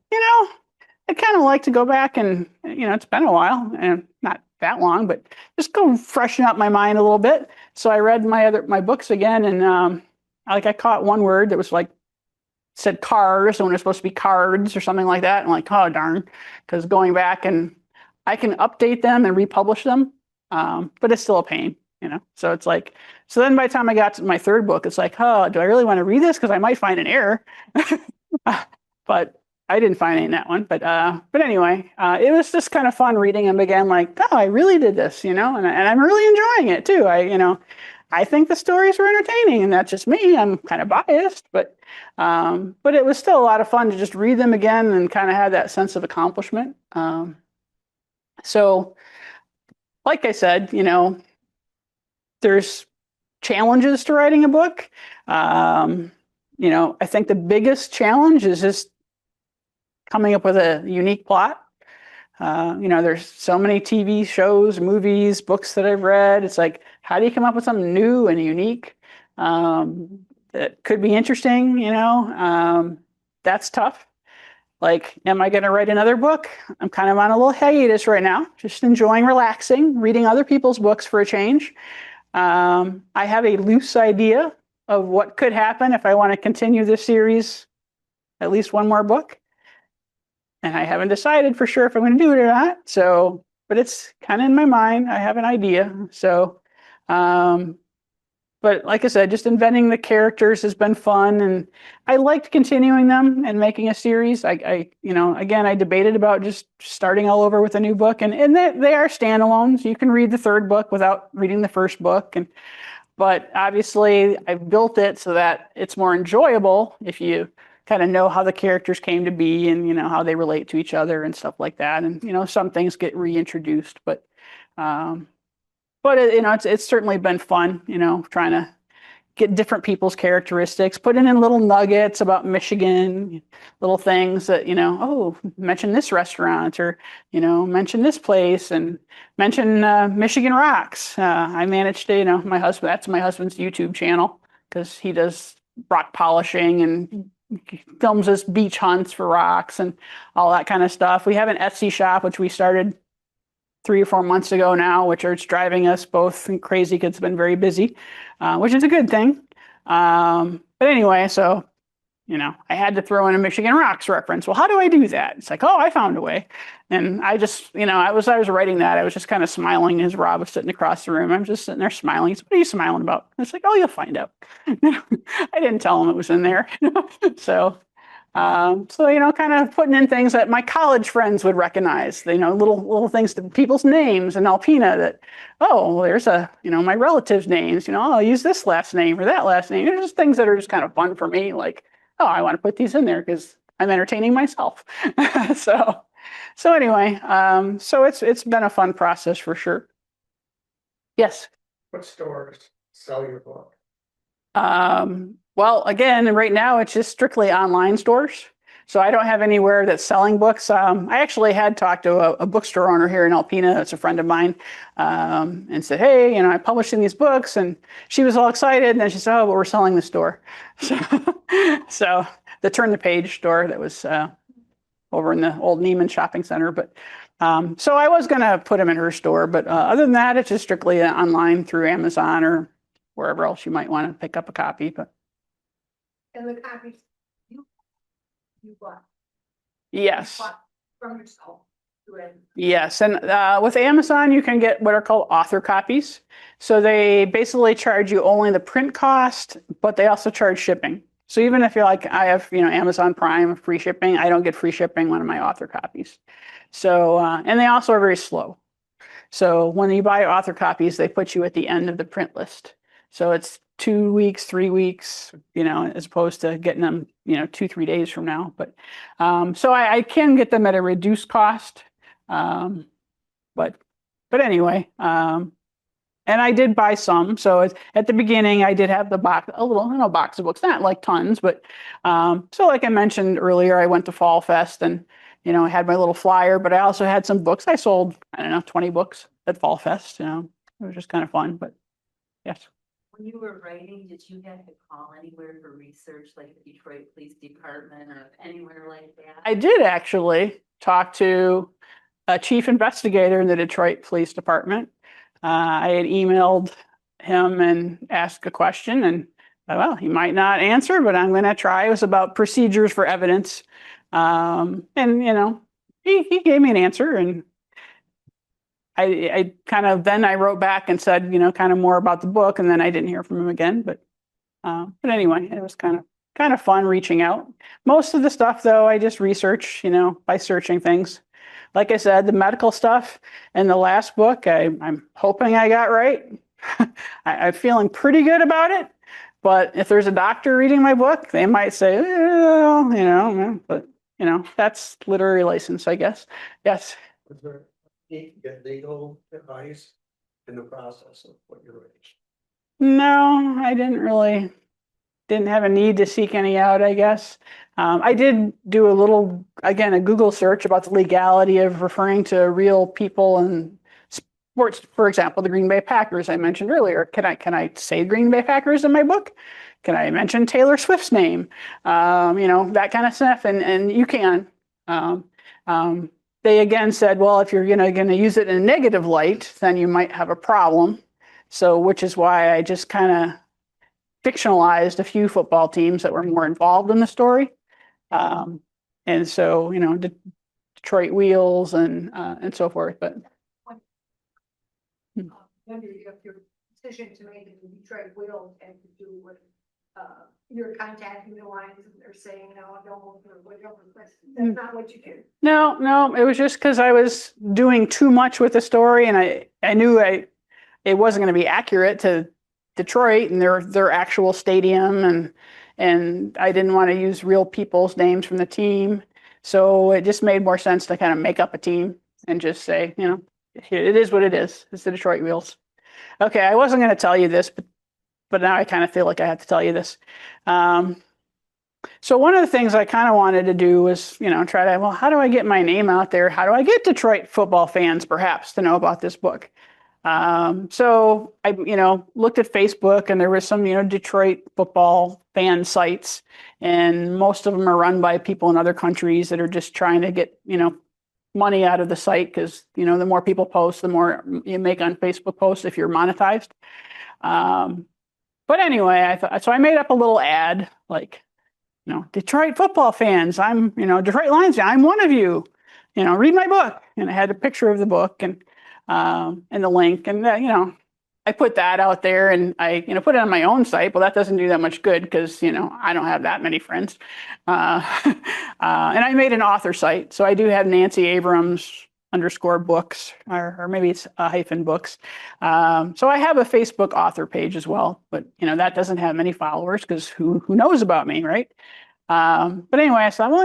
I'd kind of like to go back and, it's been a while and not that long, but just go freshen up my mind a little bit. So I read my books again, and I caught one word that was said cars when it's supposed to be cards or something like that. And I'm like, oh darn, because going back and I can update them and republish them, but it's still a pain. So it's so then by the time I got to my third book, it's oh, do I really want to read this? Because I might find an error. But I didn't find any in that one. But anyway, it was just kind of fun reading them again, oh, I really did this, and I'm really enjoying it too. I think the stories were entertaining, and that's just me. I'm kind of biased, but it was still a lot of fun to just read them again and kind of have that sense of accomplishment. So like I said, there's challenges to writing a book. I think the biggest challenge is just coming up with a unique plot. There's so many TV shows, movies, books that I've read. It's how do you come up with something new and unique that could be interesting? That's tough. Am I going to write another book? I'm kind of on a little hiatus right now, just enjoying relaxing, reading other people's books for a change. I have a loose idea of what could happen if I want to continue this series, at least one more book. And I haven't decided for sure if I'm going to do it or not. So, but it's kind of in my mind. I have an idea. So, but like I said, just inventing the characters has been fun, and I liked continuing them and making a series. Again, I debated about just starting all over with a new book, and they are standalones. You can read the third book without reading the first book, but obviously I've built it so that it's more enjoyable if you kind of know how the characters came to be and how they relate to each other and stuff like that. And some things get reintroduced, but it's certainly been fun, trying to get different people's characteristics, putting in little nuggets about Michigan, little things that, oh, mention this restaurant or, mention this place and mention Michigan Rocks. I managed to, that's my husband's YouTube channel because he does rock polishing and films us beach hunts for rocks and all that kind of stuff. We have an Etsy shop, which we started 3 or 4 months ago now, which is driving us both crazy because it's been very busy, which is a good thing. But anyway, so, I had to throw in a Michigan Rocks reference. Well, how do I do that? It's oh, I found a way. And I just, I was writing that. I was just kind of smiling as Rob was sitting across the room. I'm just sitting there smiling. He said, what are you smiling about? It's oh, you'll find out. I didn't tell him it was in there. So kind of putting in things that my college friends would recognize, little things, to people's names in Alpena that, oh, well, there's my relatives' names, I'll use this last name or that last name. There's just things that are just kind of fun for me. Oh, I want to put these in there because I'm entertaining myself. So anyway, so it's been a fun process for sure. Yes. What stores sell your book? Well, again, right now it's just strictly online stores. So I don't have anywhere that's selling books. I actually had talked to a bookstore owner here in Alpena. That's a friend of mine, and said, hey, I'm publishing these books. And she was all excited. And then she said, oh, but we're selling the store. So the Turn the Page store that was over in the old Neiman Shopping Center. But so I was going to put them in her store, but other than that, it's just strictly online through Amazon or wherever else you might want to pick up a copy. But And the copies you bought. yes. Bought from yourself. Right. Yes, and with Amazon, you can get what are called author copies. So they basically charge you only the print cost, but they also charge shipping. So even if you're like, I have, Amazon Prime free shipping, I don't get free shipping on my author copies. So, and they also are very slow. So when you buy author copies, they put you at the end of the print list. So it's 2 weeks, 3 weeks, as opposed to getting them, 2-3 days from now. But so I can get them at a reduced cost. But anyway, and I did buy some. So at the beginning, I did have a little box of books, not like tons, but so like I mentioned earlier, I went to Fall Fest and I had my little flyer, but I also had some books. I sold, 20 books at Fall Fest. It was just kind of fun. But yes. When you were writing, did you have to call anywhere for research, like the Detroit Police Department or anywhere like that? I did actually talk to a chief investigator in the Detroit Police Department. I had emailed him and asked a question, and well, he might not answer, but I'm going to try. It was about procedures for evidence. And he gave me an answer, and I kind of then I wrote back and said, kind of more about the book, and then I didn't hear from him again. But anyway, it was kind of fun reaching out. Most of the stuff, though, I just research, by searching things. Like I said, the medical stuff in the last book, I'm hoping I got right. I'm feeling pretty good about it. But if there's a doctor reading my book, they might say, well, but that's literary license, I guess. Yes. Was there need to get legal advice in the process of what you're writing? No, I didn't have a need to seek any out, I guess. I did do a Google search about the legality of referring to real people in sports. For example, the Green Bay Packers I mentioned earlier. Can I say Green Bay Packers in my book? Can I mention Taylor Swift's name? That kind of stuff. And you can. They again said, well, if you're going to use it in a negative light, then you might have a problem. So, which is why I just kind of fictionalized a few football teams that were more involved in the story. And so, Detroit Wheels and so forth. But Wondering if your decision to make it in Detroit Wheels had to do with you're contacting the lines and they're saying, no, don't, or whatever. That's not what you did. No, it was just because I was doing too much with the story, and I knew it wasn't going to be accurate to Detroit and their actual stadium, and I didn't want to use real people's names from the team. So it just made more sense to kind of make up a team and just say, it is what it is. It's the Detroit Wheels. Okay, I wasn't going to tell you this, but now I kind of feel like I have to tell you this. So one of the things I kind of wanted to do was, how do I get my name out there? How do I get Detroit football fans perhaps to know about this book? So I, looked at Facebook, and there was some, Detroit football fan sites, and most of them are run by people in other countries that are just trying to get, money out of the site, because, the more people post, the more you make on Facebook posts if you're monetized. But anyway, I made up a little ad like, Detroit football fans, I'm, Detroit Lions, I'm one of you, read my book. And I had a picture of the book and the link, and I put that out there, and I, put it on my own site. Well, that doesn't do that much good because, I don't have that many friends. And I made an author site. So I do have Nancy Abrams _books, or maybe it's a hyphen books. So I have a Facebook author page as well, but that doesn't have many followers because who knows about me, right? But anyway, I thought, well,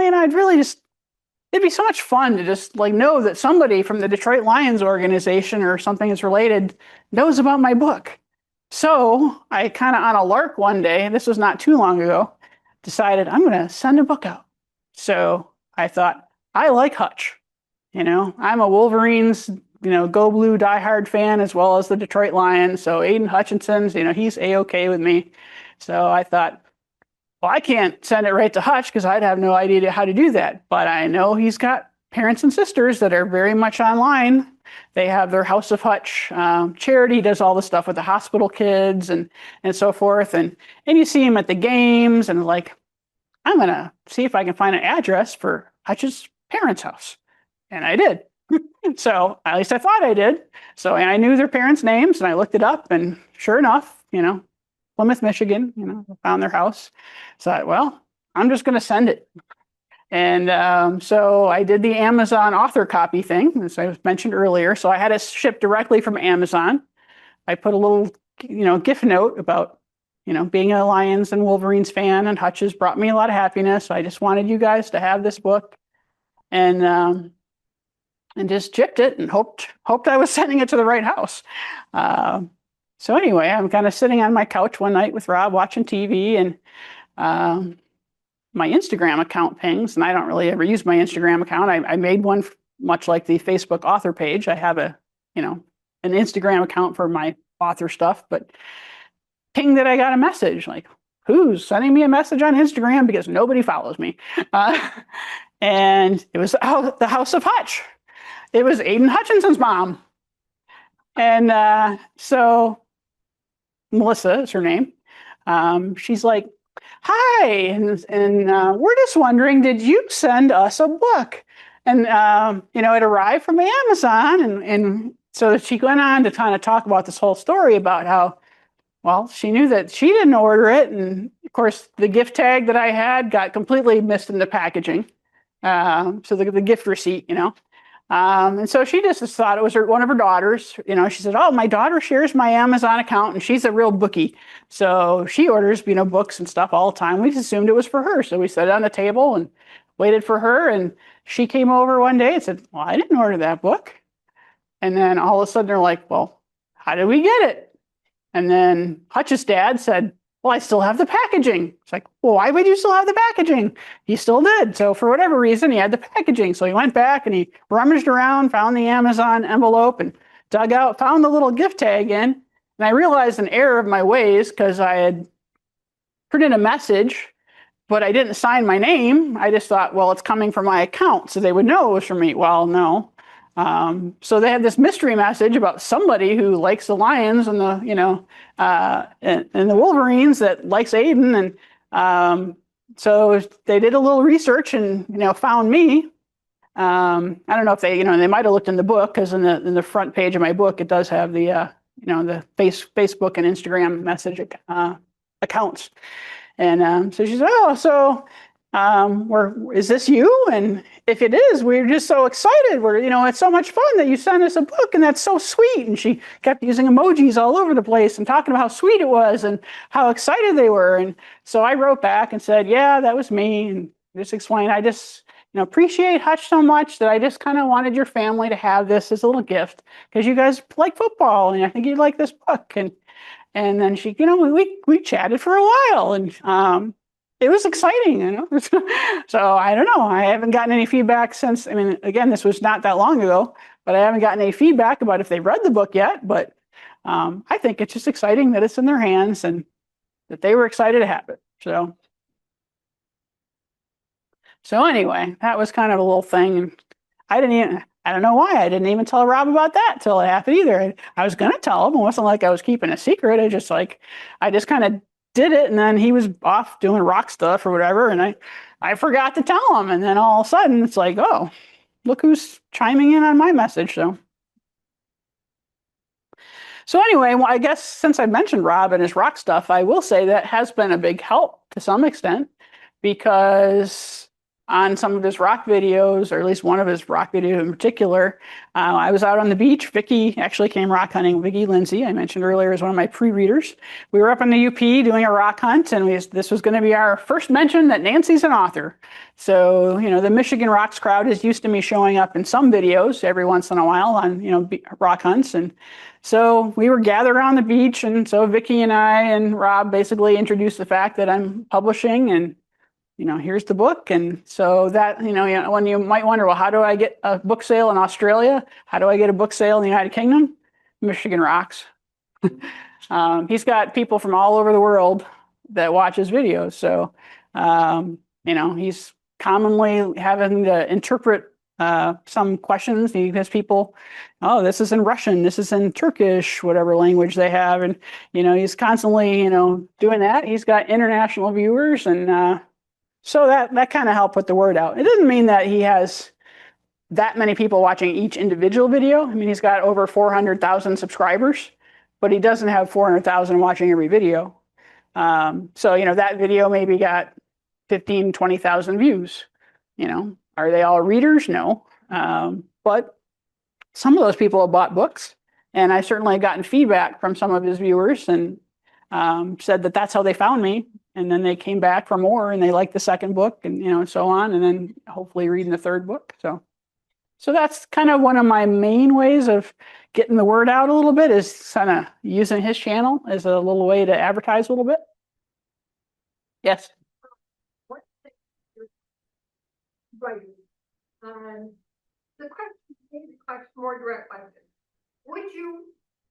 it'd be so much fun to just know that somebody from the Detroit Lions organization or something that's related knows about my book. So I kind of on a lark one day, this was not too long ago, decided I'm going to send a book out. So I thought, I like Hutch. I'm a Wolverines, Go Blue diehard fan, as well as the Detroit Lions. So Aiden Hutchinson's, he's A-okay with me. So I thought, well, I can't send it right to Hutch because I'd have no idea how to do that. But I know he's got parents and sisters that are very much online. They have their House of Hutch charity, does all the stuff with the hospital kids and so forth. And you see him at the games and like, I'm going to see if I can find an address for Hutch's parents' house. And I did. So at least I thought I did. So and I knew their parents' names and I looked it up and sure enough, Plymouth, Michigan, found their house. So I thought, well, I'm just going to send it. And so I did the Amazon author copy thing, as I mentioned earlier. So I had it shipped directly from Amazon. I put a little, gift note about, being a Lions and Wolverines fan, and Hutch has brought me a lot of happiness. I just wanted you guys to have this book, and just shipped it and hoped I was sending it to the right house. So anyway, I'm kind of sitting on my couch one night with Rob watching TV, and my Instagram account pings, and I don't really ever use my Instagram account. I made one much like the Facebook author page. I have an Instagram account for my author stuff, but ping that I got a message like, who's sending me a message on Instagram because nobody follows me? And it was the House of Hutch. It was Aiden Hutchinson's mom. And so Melissa is her name. She's like, hi, and we're just wondering, did you send us a book? And it arrived from Amazon, and so she went on to kind of talk about this whole story about how, well, she knew that she didn't order it, and of course the gift tag that I had got completely missed in the packaging. So the gift receipt, and so she just thought it was one of her daughters. She said, oh, my daughter shares my Amazon account and she's a real bookie. So she orders, books and stuff all the time. We just assumed it was for her. So we sat on the table and waited for her. And she came over one day and said, well, I didn't order that book. And then all of a sudden they're like, well, how did we get it? And then Hutch's dad said, well, I still have the packaging. It's like, well, why would you still have the packaging? He still did. So for whatever reason, he had the packaging. So he went back and he rummaged around, found the Amazon envelope and dug out, found the little gift tag in. And I realized an error of my ways because I had printed a message, but I didn't sign my name. I just thought, well, it's coming from my account, so they would know it was from me. Well, no. So they had this mystery message about somebody who likes the Lions and the, and the Wolverines that likes Aiden. And so they did a little research and, found me. I don't know if they might have looked in the book because in the front page of my book, it does have the, the Facebook and Instagram message accounts. And so she said, oh, so is this you? And if it is, we're just so excited. It's so much fun that you sent us a book, and that's so sweet. And she kept using emojis all over the place and talking about how sweet it was and how excited they were. And so I wrote back and said, yeah, that was me. And just explained, I just, appreciate Hutch so much that I just kind of wanted your family to have this as a little gift because you guys like football and I think you'd like this book. And then she, we chatted for a while, and it was exciting, So I don't know. I haven't gotten any feedback since. I mean, again, this was not that long ago, but I haven't gotten any feedback about if they've read the book yet. But I think it's just exciting that it's in their hands and that they were excited to have it. So anyway, that was kind of a little thing. And I don't know why I didn't even tell Rob about that till it happened either. I was going to tell him. It wasn't like I was keeping a secret. I just kind of did it, and then he was off doing rock stuff or whatever, and I forgot to tell him, and then all of a sudden it's like, oh, look who's chiming in on my message. So anyway, well, I guess since I mentioned Rob and his rock stuff, I will say that has been a big help to some extent, because on some of his rock videos, or at least one of his rock videos in particular, I was out on the beach. Vicky actually came rock hunting. Vicky Lindsay, I mentioned earlier, is one of my pre-readers. We were up in the UP doing a rock hunt, and this was going to be our first mention that Nancy's an author. So, the Michigan Rocks crowd is used to me showing up in some videos every once in a while on, rock hunts. And so we were gathered on the beach, and so Vicky and I and Rob basically introduced the fact that I'm publishing, and here's the book. And so that, when you might wonder, well, how do I get a book sale in Australia? How do I get a book sale in the United Kingdom? Michigan Rocks. He's got people from all over the world that watches videos. So, he's commonly having to interpret some questions. He has people, oh, this is in Russian, this is in Turkish, whatever language they have. And, he's constantly, doing that. He's got international viewers. And so that kind of helped put the word out. It doesn't mean that he has that many people watching each individual video. I mean, he's got over 400,000 subscribers, but he doesn't have 400,000 watching every video. So, that video maybe got 15, 20,000 views. Are they all readers? No. But some of those people have bought books, and I certainly have gotten feedback from some of his viewers and said that that's how they found me. And then they came back for more and they liked the second book and, so on. And then hopefully reading the third book. So that's kind of one of my main ways of getting the word out a little bit, is kind of using his channel as a little way to advertise a little bit. Yes. What right. The question, more direct question. Would you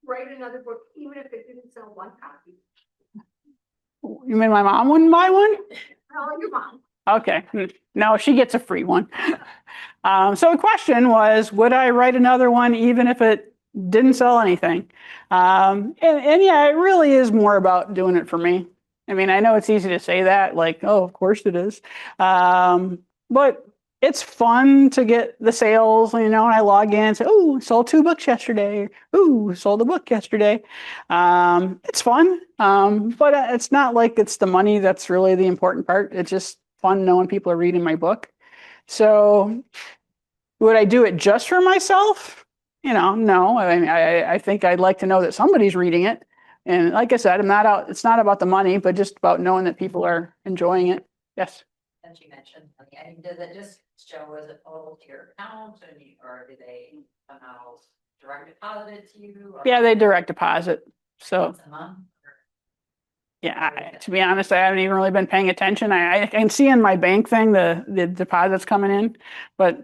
write another book even if it didn't sell one copy? You mean my mom wouldn't buy one? No, your mom. Okay. No, she gets a free one. So the question was, would I write another one even if it didn't sell anything? And yeah, it really is more about doing it for me. I mean, I know it's easy to say that, like, oh, of course it is. But it's fun to get the sales, and I log in and say, oh, sold 2 books yesterday. Ooh, sold a book yesterday. It's fun. But it's not like it's the money that's really the important part. It's just fun knowing people are reading my book. So would I do it just for myself? No. I mean, I think I'd like to know that somebody's reading it. And like I said, it's not about the money, but just about knowing that people are enjoying it. Yes. As you mentioned, I mean, does it just show as a total to your account, or do they somehow direct deposit it to you? Or Yeah, they direct deposit. So once a month? yeah, to be honest, I haven't even really been paying attention. I can see in my bank thing the deposits coming in, but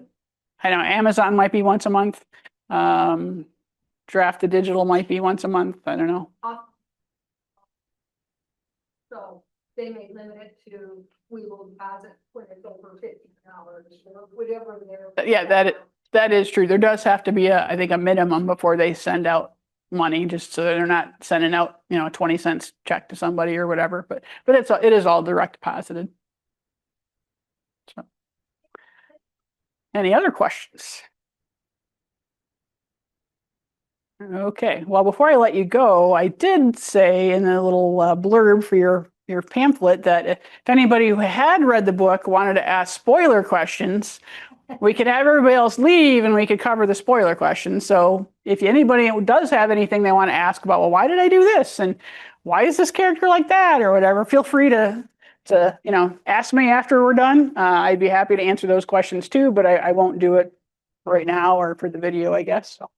I know Amazon might be once a month. Draft to Digital might be once a month. I don't know. So they may limit it to, we will deposit when it's over $50 or whatever they're. Yeah, that is true. There does have to be I think a minimum before they send out money, just so they're not sending out, a 20 cents check to somebody or whatever. But it is all direct deposited. So, any other questions? Okay. Well, before I let you go, I did say in the little blurb for your pamphlet that if anybody who had read the book wanted to ask spoiler questions, we could have everybody else leave and we could cover the spoiler questions. So if anybody does have anything they want to ask about, well, why did I do this? And why is this character like that or whatever, feel free to ask me after we're done. I'd be happy to answer those questions too, but I won't do it right now or for the video, I guess. So.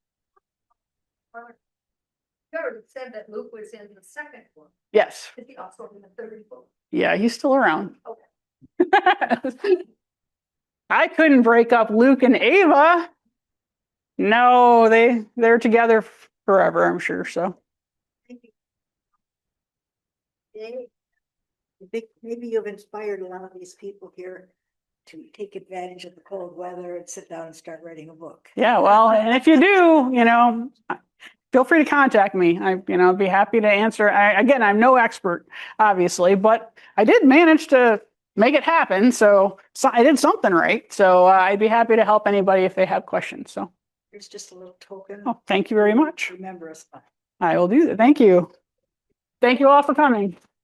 You already said that Luke was in the second book. Yes. Is he also in the third book? Yeah, he's still around. Okay. I couldn't break up Luke and Ava. No, they're together forever, I'm sure. So Maybe you've inspired a lot of these people here to take advantage of the cold weather and sit down and start writing a book. yeah, well, and if you do, feel free to contact me. I'd be happy to answer. Again, I'm no expert, obviously, but I did manage to make it happen. So I did something right. So I'd be happy to help anybody if they have questions. So Here's just a little token. thank you very much. Remember us by. I will do that. Thank you. Thank you all for coming.